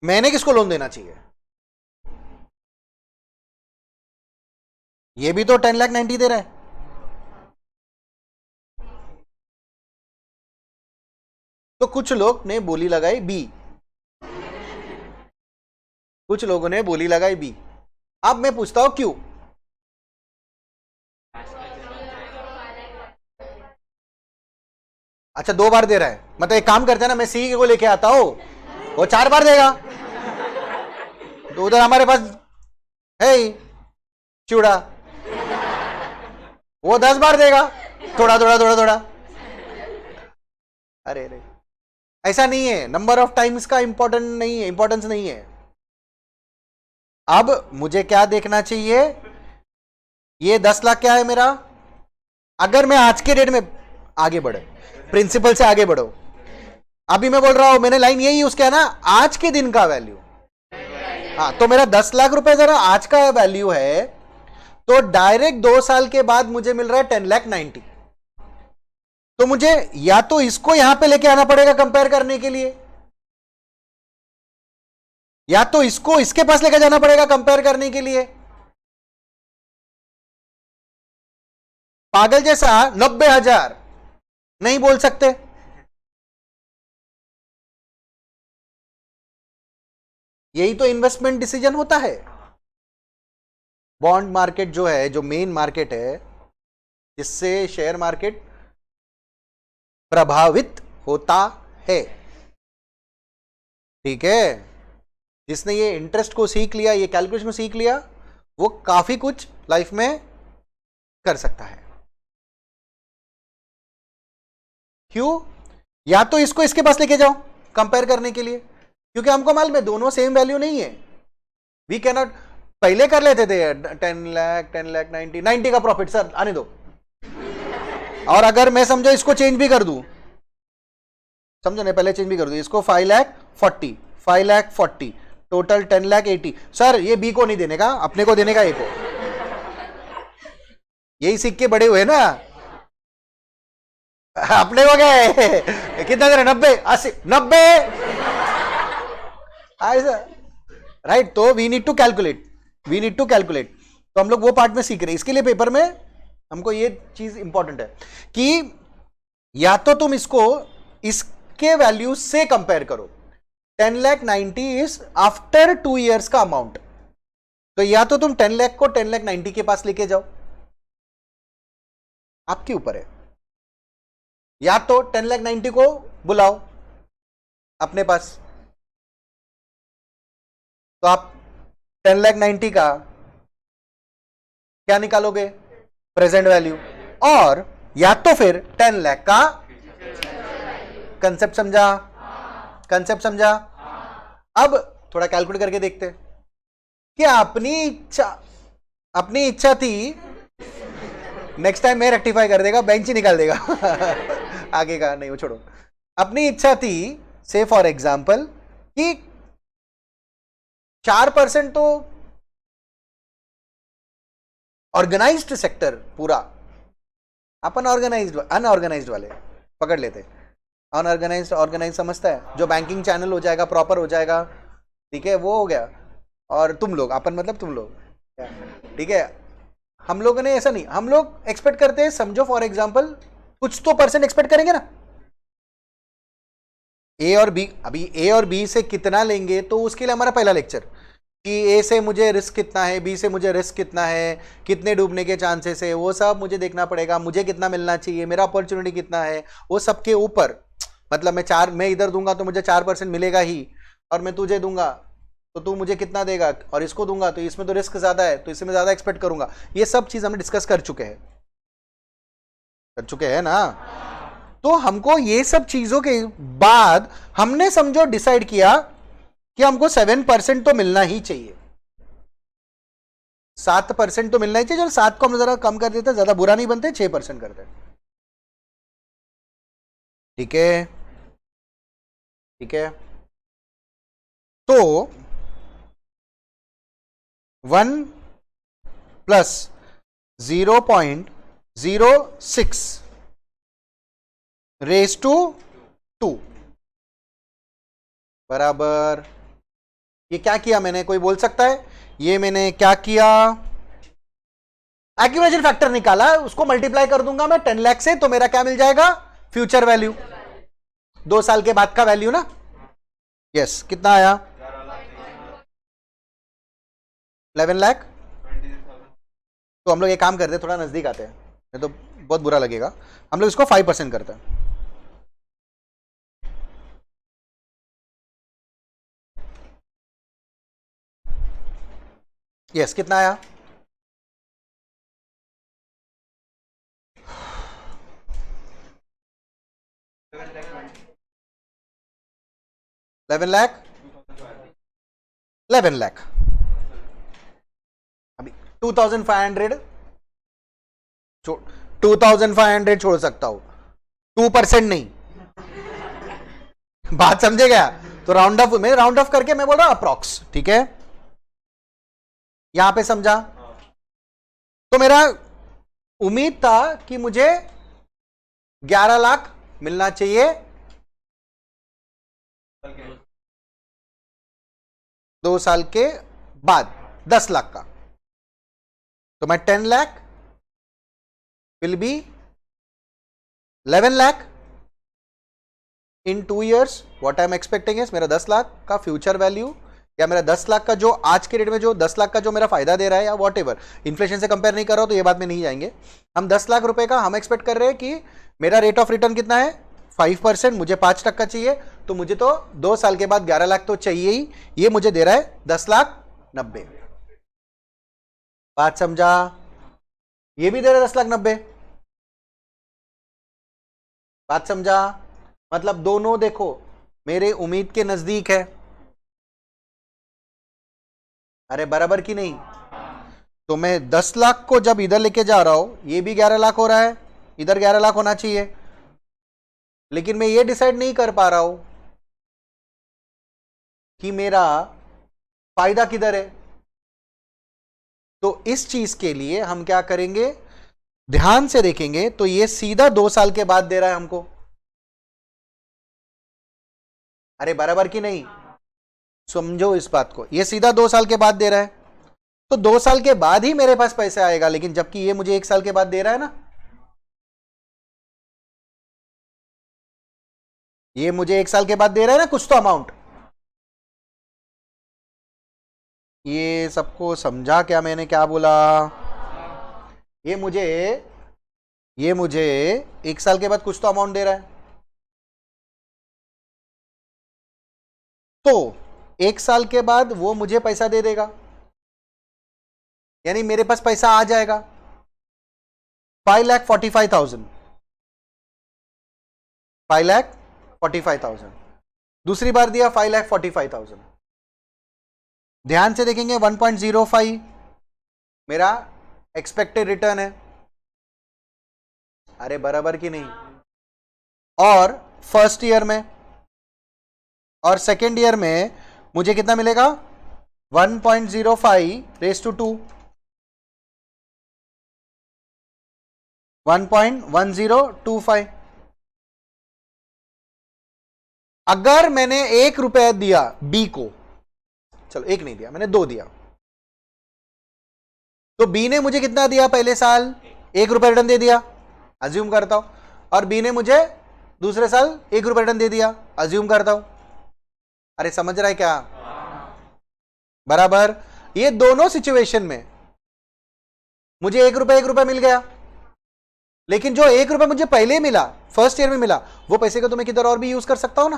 मैंने किसको लोन देना चाहिए? ये भी तो 10,90,000 दे रहा है. तो कुछ लोग ने बोली लगाई बी, कुछ लोगों ने बोली लगाई बी. अब मैं पूछता हूं क्यों? अच्छा 2 बार दे रहा है, मतलब एक काम करते हैं ना, मैं सी को लेके आता हूं, वो 4 बार देगा. तो उधर हमारे पास है चूड़ा, वो 10 बार देगा, थोड़ा थोड़ा थोड़ा थोड़ा. अरे अरे ऐसा नहीं है, नंबर ऑफ टाइम्स का इंपॉर्टेंट नहीं है, इंपॉर्टेंस नहीं है. अब मुझे क्या देखना चाहिए? ये 10 लाख क्या है मेरा? अगर मैं आज के डेट में आगे बढ़े, प्रिंसिपल से आगे बढ़ो, अभी मैं बोल रहा हूं, मैंने लाइन यही यूज किया ना, आज के दिन का वैल्यू. हाँ, तो मेरा 10 लाख रुपए जरा आज का वैल्यू है, तो डायरेक्ट 2 साल के बाद मुझे मिल रहा है 10,90,000. तो मुझे या तो इसको यहां पे लेके आना पड़ेगा कंपेयर करने के लिए, या तो इसको इसके पास लेके जाना पड़ेगा कंपेयर करने के लिए. पागल जैसा 90,000 नहीं बोल सकते. यही तो इन्वेस्टमेंट डिसीजन होता है. बॉन्ड मार्केट जो है, जो मेन मार्केट है जिससे शेयर मार्केट प्रभावित होता है. ठीक है, जिसने ये इंटरेस्ट को सीख लिया, ये कैलकुलेशन को सीख लिया, वो काफी कुछ लाइफ में कर सकता है. क्यों? या तो इसको इसके पास लेके जाओ कंपेयर करने के लिए, क्योंकि हमको मालूम है दोनों सेम वैल्यू नहीं है. वी कैन नॉट, पहले कर लेते थे 10 लाख 90 का प्रॉफिट सर आने दो, और अगर मैं समझो इसको चेंज भी कर दूं, समझो नहीं, पहले चेंज भी कर दूं इसको 5,40,000 टोटल 10,80,000. सर ये बी को नहीं देने का, अपने को देने का ए को. यही सीख के बड़े हुए ना अपने हो गए कितना दे रहे 90 80 90 ऐसा राइट। तो वी नीड टू कैलकुलेट तो हम लोग वो पार्ट में सीख रहे हैं। इसके लिए पेपर में हमको ये चीज इंपॉर्टेंट है कि या तो तुम इसको इसके वैल्यू से कंपेयर करो। 10,90,000 इज आफ्टर 2 years का अमाउंट, तो या तो तुम 10 लाख को 10,90,000 के पास लेके जाओ, आपके ऊपर है, या तो 10,90,000 को बुलाओ अपने पास, तो आप 10,90,000 का क्या निकालोगे प्रेजेंट वैल्यू, और या तो फिर 10 लाख का कंसेप्ट समझा। अब थोड़ा कैलकुलेट करके देखते हैं कि अपनी इच्छा थी, नेक्स्ट टाइम मैं रेक्टिफाई कर देगा, बेंच ही निकाल देगा आगे का नहीं, वो छोड़ो। अपनी इच्छा थी से फॉर एग्जाम्पल कि 4% तो ऑर्गेनाइज्ड सेक्टर पूरा, अपन अनऑर्गेनाइज्ड वाले पकड़ लेते। अनऑर्गेनाइज्ड ऑर्गेनाइज समझता है, जो बैंकिंग चैनल हो जाएगा प्रॉपर हो जाएगा, ठीक है, वो हो गया। और तुम लोग, अपन मतलब तुम लोग, ठीक है। हम लोगों ने ऐसा नहीं, हम लोग एक्सपेक्ट करते हैं, समझो फॉर एग्जांपल कुछ तो परसेंट एक्सपेक्ट करेंगे ना, ए और बी। अभी ए और बी से कितना लेंगे तो उसके लिए हमारा पहला लेक्चर कि ए से मुझे रिस्क कितना है, बी से मुझे रिस्क कितना है, कितने डूबने के चांसेस है, वो सब मुझे देखना पड़ेगा, मुझे कितना मिलना चाहिए, मेरा अपॉर्चुनिटी कितना है, वो सबके ऊपर। मतलब मैं इधर दूंगा तो मुझे 4% मिलेगा ही, और मैं तुझे दूंगा तो तू मुझे कितना देगा, और इसको दूंगा तो इसमें तो रिस्क ज्यादा है तो इसमें ज्यादा एक्सपेक्ट करूंगा। ये सब चीज हमने डिस्कस कर चुके हैं ना। तो हमको ये सब चीजों के बाद हमने समझो डिसाइड किया कि हमको 7% तो मिलना ही चाहिए, 7% तो मिलना ही चाहिए। जो 7 को हम जरा कम कर देते, ज्यादा बुरा नहीं बनते, 6% करते, ठीक है। तो 1 प्लस 0.06 रेज टू 2 बराबर, ये क्या किया मैंने, कोई बोल सकता है? ये मैंने क्या किया, एक्यूमुलेशन फैक्टर निकाला, उसको मल्टीप्लाई कर दूंगा मैं 10 लाख से, तो मेरा क्या मिल जाएगा, फ्यूचर वैल्यू, 2 साल के बाद का वैल्यू ना। यस, कितना आया, 11 लाख। तो हम लोग एक काम करते हैं, थोड़ा नजदीक आते हैं, नहीं तो बहुत बुरा लगेगा। हम लोग इसको 5% करते हैं। यस, कितना आया, 11 लाख, 11 लाख। अभी 2,500 2,500 छोड़ सकता हूं, 2% नहीं, बात समझे गया? तो राउंड ऑफ, मैं राउंड ऑफ करके मैं बोल रहा हूं अप्रॉक्स, ठीक है, यहां पे समझा। तो मेरा उम्मीद था कि मुझे 11 लाख मिलना चाहिए 2 साल के बाद, 10 लाख का। तो मैं 10 lakh will be 11 lakh in 2 years। What I am expecting is, मेरा 10 लाख का फ्यूचर वैल्यू, या मेरा 10 लाख का जो आज के रेट में जो 10 लाख का जो मेरा फायदा दे रहा है, या वॉट एवर, इन्फ्लेशन से कंपेयर नहीं कर रहा हूं तो ये बात में नहीं जाएंगे हम। 10 लाख रुपए का हम एक्सपेक्ट कर रहे हैं कि मेरा रेट ऑफ रिटर्न कितना है, 5%, मुझे 5% चाहिए, तो मुझे तो 2 साल के बाद 11 लाख तो चाहिए ही। ये मुझे दे रहा है 10,90,000, बात समझा? ये भी दे रहा है 10,90,000, बात समझा? मतलब दोनों देखो मेरे उम्मीद के नजदीक है, अरे बराबर की नहीं? तो मैं 10 लाख को जब इधर लेके जा रहा हूं, ये भी 11 लाख हो रहा है, इधर 11 लाख होना चाहिए, लेकिन मैं ये डिसाइड नहीं कर पा रहा हूं कि मेरा फायदा किधर है। तो इस चीज के लिए हम क्या करेंगे, ध्यान से देखेंगे तो ये सीधा 2 साल के बाद दे रहा है हमको। अरे बराबर की नहीं, समझो इस बात को, ये सीधा 2 साल के बाद दे रहा है, तो 2 साल के बाद ही मेरे पास पैसा आएगा, लेकिन जबकि ये मुझे 1 साल के बाद दे रहा है ना, ये मुझे 1 साल के बाद दे रहा है ना कुछ तो अमाउंट। ये सबको समझा क्या मैंने क्या बोला? ये मुझे 1 साल के बाद कुछ तो अमाउंट दे रहा है, तो 1 साल के बाद वो मुझे पैसा दे देगा, यानी मेरे पास पैसा आ जाएगा 5,45,000, 5,45,000। दूसरी बार दिया 5,45,000। ध्यान से देखेंगे 1.05 मेरा एक्सपेक्टेड रिटर्न है। अरे बराबर की नहीं? और फर्स्ट ईयर में और सेकेंड ईयर में मुझे कितना मिलेगा? 1.05 1.1025। अगर मैंने 1 रुपया दिया बी को, चलो 1 नहीं दिया, मैंने 2 दिया, तो बी ने मुझे कितना दिया पहले साल? 1 रुपया रिटर्न दे दिया, अज्यूम करता हूं, और बी ने मुझे दूसरे साल 1 रुपया रिटर्न दे दिया, अज्यूम करता हूं। अरे समझ रहा है क्या? बराबर। ये दोनों सिचुएशन में मुझे 1 रुपया मिल गया, लेकिन जो 1 रुपया मुझे पहले मिला, फर्स्ट ईयर में मिला, वो पैसे को तो मैं किधर और भी यूज कर सकता हूं ना,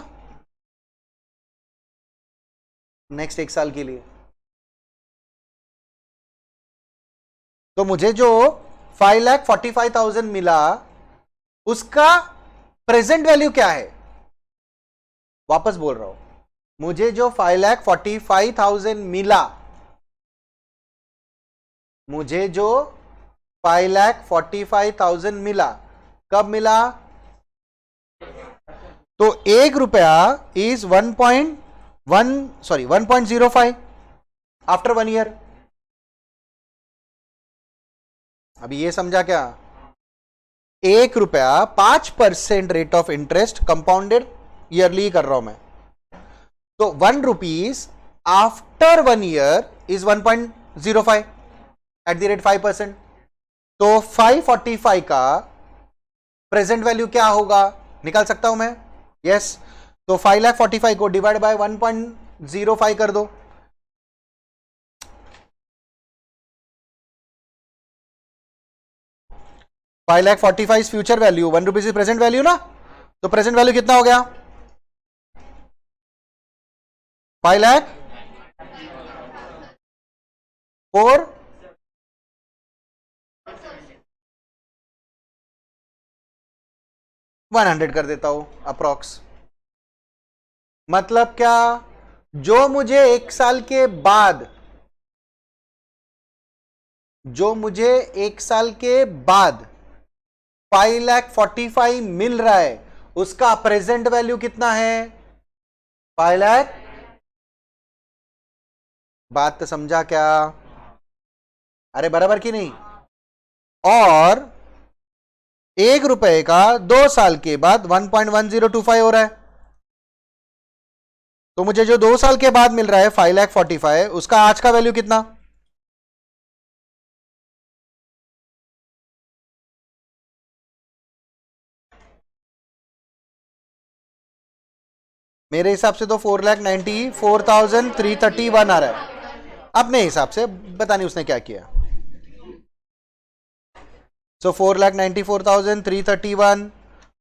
नेक्स्ट 1 साल के लिए। तो मुझे जो 5,45,000 मिला, उसका प्रेजेंट वैल्यू क्या है? वापस बोल रहा हूं, मुझे जो 5,45,000 मिला, मुझे जो 5,45,000 मिला, कब मिला? तो 1 रुपया इज 1.05 आफ्टर 1 ईयर। अभी ये समझा क्या? 1 रुपया 5% rate of interest compounded yearly कर रहा हूं मैं, तो 1 rupees after 1 year is 1.05 eight the rate 5%। तो 545 का प्रेजेंट वैल्यू क्या होगा निकाल सकता हूं मैं? यस। तो 5,45,000 को डिवाइड बाय 1.05 कर दो, $5,45,000 future value, 1 rupees is present value ना, तो प्रेजेंट वैल्यू कितना हो गया? 5,04,000 100 कर देता हूं अप्रॉक्स। मतलब क्या? जो मुझे 1 साल के बाद, जो मुझे 1 साल के बाद 5,45,000 मिल रहा है, उसका प्रेजेंट वैल्यू कितना है? 5,00,000। बात तो समझा क्या? अरे बराबर की नहीं? और 1 रुपए का 2 साल के बाद 1.1025 हो रहा है, तो मुझे जो 2 साल के बाद मिल रहा है 5,45,000, उसका आज का वैल्यू कितना? मेरे हिसाब से तो 4,94,331 आ रहा है, अपने हिसाब से, पता नहीं उसने क्या किया। So 4,94,331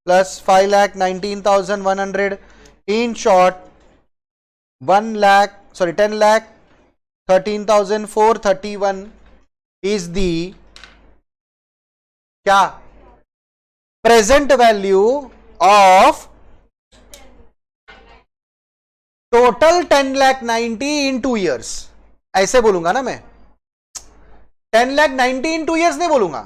plus 5,19,100, in short 10,13,431 is the क्या? Present value of total 10,90,000 in 2 years. ऐसे बोलूंगा ना मैं, 10,90,000 इन 2 ईयर्स नहीं बोलूंगा,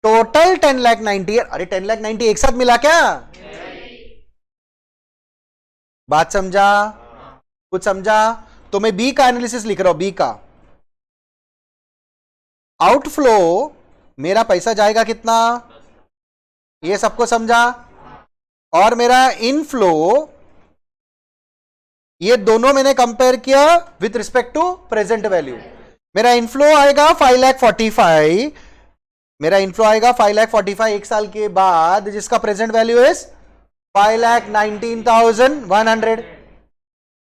टोटल 10,90,000। अरे 10,90,000 एक साथ मिला क्या? बात समझा? कुछ समझा? तो मैं बी का एनालिसिस लिख रहा हूं, बी का आउटफ्लो मेरा पैसा जाएगा कितना, ये सबको समझा। और मेरा इनफ्लो, ये दोनों मैंने कंपेयर किया with respect to present value. मेरा इनफ्लो आएगा 5,45,000, मेरा इनफ्लो आएगा 5,45,000 एक साल के बाद, जिसका प्रेजेंट वैल्यू इज 5,19,100।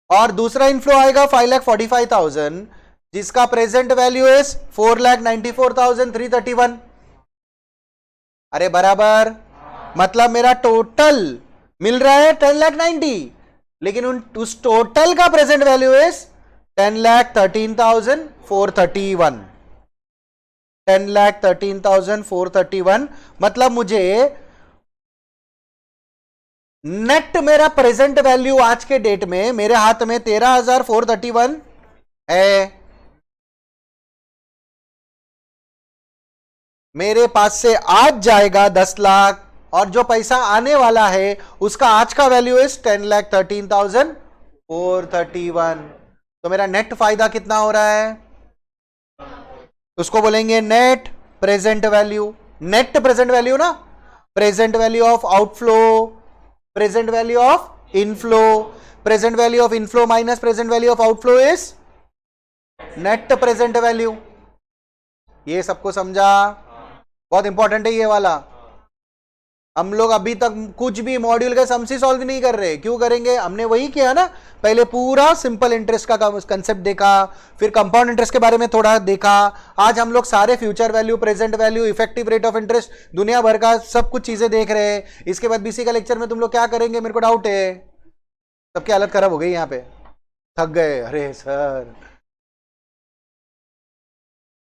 और दूसरा इनफ्लो आएगा 5,45,000 जिसका प्रेजेंट वैल्यू इज 4,94,331। अरे बराबर, मतलब मेरा टोटल मिल रहा है 10,90,000, लेकिन उस टोटल का प्रेजेंट वैल्यू इज 10,13,431। 10,13,431, मतलब मुझे नेट मेरा प्रेजेंट वैल्यू आज के डेट में मेरे हाथ में 13,431 है। मेरे पास से आज जाएगा 10 लाख, और जो पैसा आने वाला है उसका आज का वैल्यू इज 10,13,431। तो मेरा नेट फायदा कितना हो रहा है, उसको बोलेंगे net present value. Net present value ना, present value of outflow, present value of inflow, present value of inflow minus present value of outflow is net present value. ये सबको समझा, बहुत इंपॉर्टेंट है ये वाला। हम लोग अभी तक कुछ भी मॉड्यूल का सम से सॉल्व नहीं कर रहे, क्यों करेंगे, हमने वही किया ना, पहले पूरा सिंपल इंटरेस्ट का कंसेप्ट देखा, फिर कंपाउंड इंटरेस्ट के बारे में थोड़ा देखा। आज हम लोग सारे future value, present value, effective rate of interest, दुनिया भर का सब कुछ चीजें देख रहे हैं। इसके बाद बीसी का लेक्चर में तुम लोग क्या करेंगे, मेरे को डाउट है। सबकी हालत खराब हो गई यहाँ पे, थक गए। अरे सर,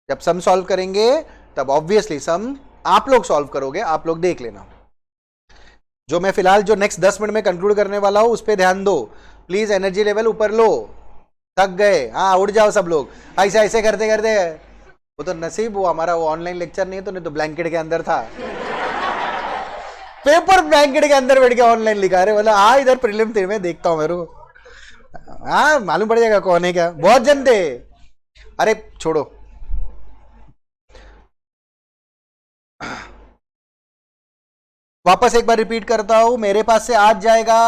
जब सम सॉल्व करेंगे तब ऑब्वियसली सम आप लोग सॉल्व करोगे, आप लोग देख लेना। जो मैं फिलहाल जो नेक्स्ट 10 मिनट में कंक्लूड करने वाला हूं उस पर ध्यान दो प्लीज। एनर्जी लेवल ऊपर लो, थक गए, हाँ उड़ जाओ सब लोग। ऐसे ऐसे करते करते, वो तो नसीब वो हमारा वो ऑनलाइन लेक्चर नहीं है, तो नहीं तो ब्लैंकेट के अंदर था। पेपर ब्लैंकेट के अंदर बैठ के ऑनलाइन लिखा रहे, बोला हाँ इधर प्रीलिम तेरे में देखता हूं मेरे को, हाँ मालूम पड़ जाएगा कौन है क्या। बहुत जनते, अरे छोड़ो। वापस एक बार रिपीट करता हूं, मेरे पास से आज जाएगा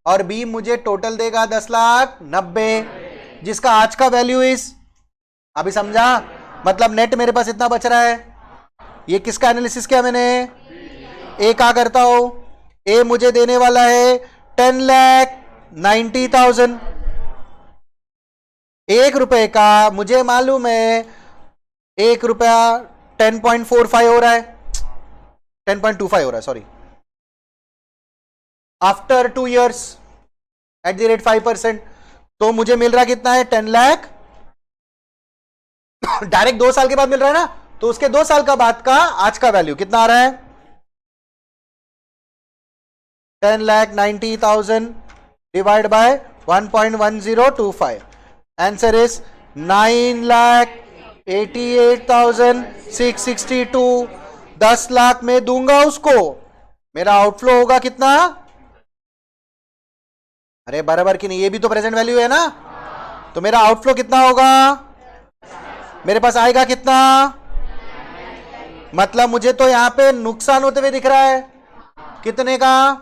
और बी मुझे टोटल देगा 10,90,000 जिसका आज का वैल्यू इज, अभी समझा, मतलब नेट मेरे पास इतना बच रहा है। ये किसका एनालिसिस किया मैंने, ए का करता हूं। ए मुझे देने वाला है 10,90,000, 1 रुपए का मुझे मालूम है 1 रुपया 10.45 हो रहा है, 10.25 हो रहा है sorry. After 2 years eight the rate 5%, तो मुझे मिल रहा कितना है 10 लाख। डायरेक्ट 2 साल के बाद मिल रहा है ना, तो उसके 2 साल का बाद का आज का वैल्यू कितना आ रहा है 10,90,000 divide by 1.1025। Answer is 9,88,662। 10 lakh में दूंगा उसको, मेरा आउटफ्लो होगा कितना, अरे बराबर की नहीं, ये भी तो प्रेजेंट वैल्यू है ना, तो मेरा आउटफ्लो कितना होगा, मेरे पास आएगा कितना, मतलब मुझे तो यहां पे नुकसान होते हुए दिख रहा है कितने का।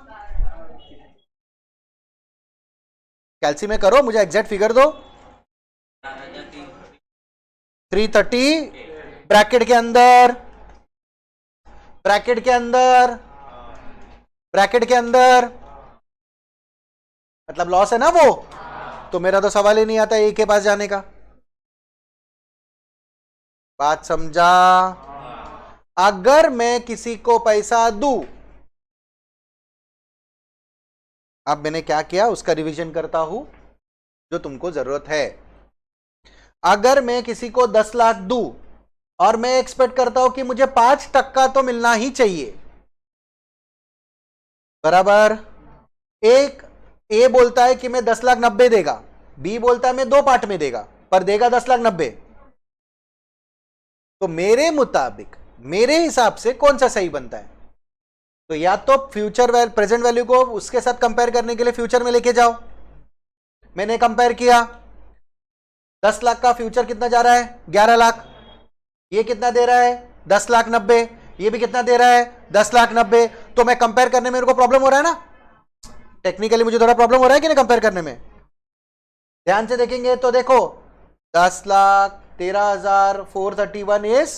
कैलसी में करो, मुझे एग्जैक्ट फिगर दो। 330 ब्रैकेट के अंदर, ब्रैकेट के अंदर, ब्रैकेट के अंदर, मतलब लॉस है ना वो, तो मेरा तो सवाल ही नहीं आता ए के पास जाने का। बात समझा। अगर मैं किसी को पैसा दूं, अब मैंने क्या किया उसका रिवीजन करता हूं जो तुमको जरूरत है। अगर मैं किसी को 10 लाख दूं और मैं एक्सपेक्ट करता हूं कि मुझे 5% तो मिलना ही चाहिए, बराबर। एक ए बोलता है कि मैं 10,90,000 देगा, बी बोलता है मैं 2 पार्ट में देगा, पर देगा 10,90,000। तो मेरे मुताबिक, मेरे हिसाब से कौन सा सही बनता है, तो या तो फ्यूचर प्रेजेंट वैल्यू को उसके साथ कंपेयर करने के लिए फ्यूचर में लेके जाओ। मैंने कंपेयर किया, 10 लाख का फ्यूचर कितना जा रहा है 11 लाख, ये कितना दे रहा है 10,90,000, ये भी कितना दे रहा है 10,90,000। तो मैं कंपेयर करने में मेरे को प्रॉब्लम हो रहा है ना, टेक्निकली मुझे थोड़ा प्रॉब्लम हो रहा है कि नहीं कंपेयर करने में। ध्यान से देखेंगे तो देखो 10,13,431 is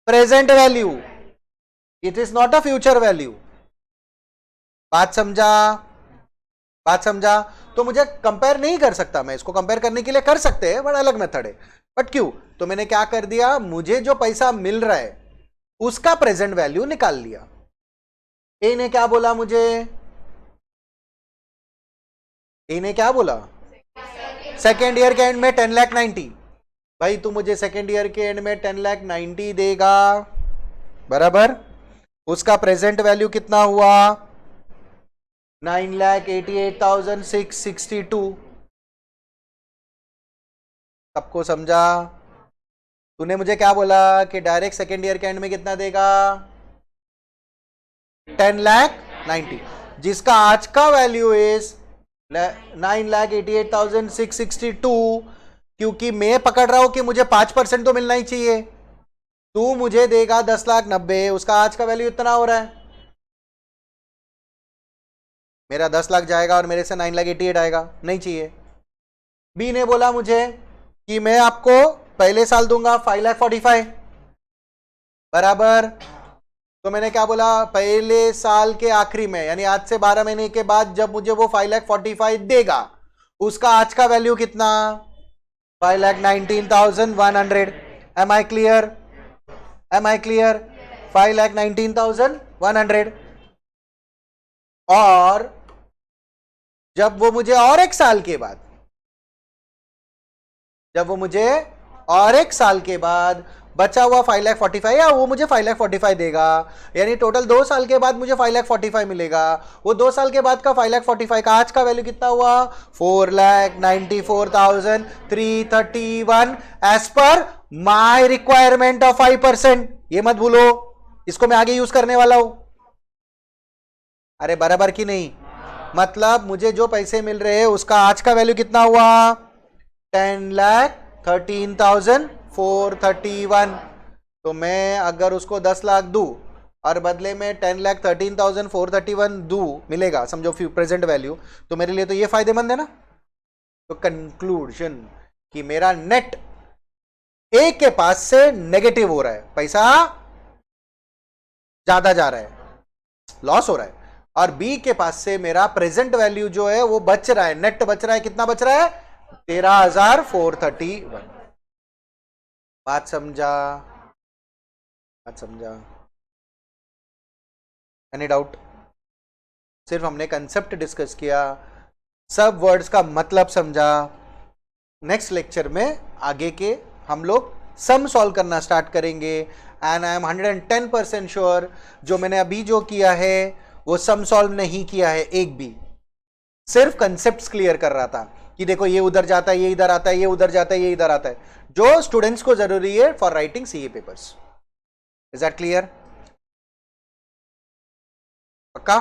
present value, it is not a future value. बात समझा, बात समझा। तो मुझे कंपेयर नहीं कर सकता, मैं इसको कंपेयर करने के लिए कर सकते हैं बट अलग मेथड है। बट क्यों, तो मैंने क्या कर दिया, मुझे जो पैसा मिल रहा है उसका प्रेजेंट वैल्यू निकाल लिया। ए ने क्या बोला मुझे, ए ने क्या बोला, सेकेंड ईयर के एंड में 10,90,000। भाई तू मुझे सेकेंड ईयर के एंड में 10,90,000 देगा, बराबर। उसका प्रेजेंट वैल्यू कितना हुआ 9,88,662। सबको समझा। तूने मुझे क्या बोला कि डायरेक्ट सेकेंड ईयर के एंड में कितना देगा 10,90,000, जिसका आज का वैल्यू इज 9,88,662। क्योंकि मैं पकड़ रहा हूं कि मुझे 5% तो मिलना ही चाहिए, तू मुझे देगा 10,90,000, उसका आज का वैल्यू इतना हो रहा है, मेरा 10 लाख जाएगा और मेरे से 9,88,000 आएगा, नहीं चाहिए। बी ने बोला मुझे कि मैं आपको पहले साल दूंगा 5,45,000, बराबर। तो मैंने क्या बोला, पहले साल के आखिरी में यानी आज से 12 महीने के बाद जब मुझे वो 5,45,000 देगा, उसका आज का वैल्यू कितना 5,19,100। Am I clear, am I clear, 5,19,100। और जब वो मुझे और एक साल के बाद, जब वो मुझे और एक साल के बाद बचा हुआ 5,45,000 या वो मुझे 5,45,000 देगा, यानी टोटल 2 साल के बाद मुझे 5,45,000 मिलेगा। वो 2 साल के बाद का 5,45,000 का आज का वैल्यू कितना हुआ 4,94,331 as per my requirement of 5%। ये मत भूलो, इसको मैं आगे यूज करने वाला हूं। अरे बराबर की नहीं, मतलब मुझे जो पैसे मिल रहे हैं उसका आज का वैल्यू कितना हुआ 10,13,431। तो मैं अगर उसको 10 लाख दूं और बदले में 10,13,431 दूं, मिलेगा समझो प्रेजेंट वैल्यू, तो मेरे लिए तो ये फायदेमंद है ना। तो कंक्लूजन कि मेरा नेट ए के पास से नेगेटिव हो रहा है, पैसा ज्यादा जा रहा है, लॉस हो रहा है, और बी के पास से मेरा प्रेजेंट वैल्यू जो है वो बच रहा है, नेट बच रहा है। कितना बच रहा है 13,431। बात समझा, बात समझा, एनी डाउट। सिर्फ हमने कंसेप्ट डिस्कस किया, सब वर्ड्स का मतलब समझा। नेक्स्ट लेक्चर में आगे के हम लोग सम सॉल्व करना स्टार्ट करेंगे। एंड आई एम 110% श्योर जो मैंने अभी जो किया है वो सम सॉल्व नहीं किया है एक भी, सिर्फ कंसेप्ट्स क्लियर कर रहा था कि देखो ये उधर जाता है, ये इधर आता है, ये उधर जाता है, ये इधर आता है, जो स्टूडेंट्स को जरूरी है for writing CA papers. Is that clear? पक्का?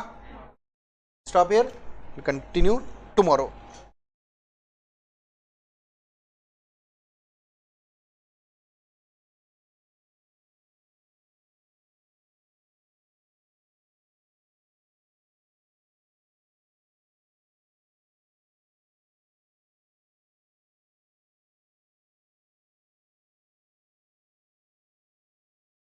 Stop here, continue tomorrow.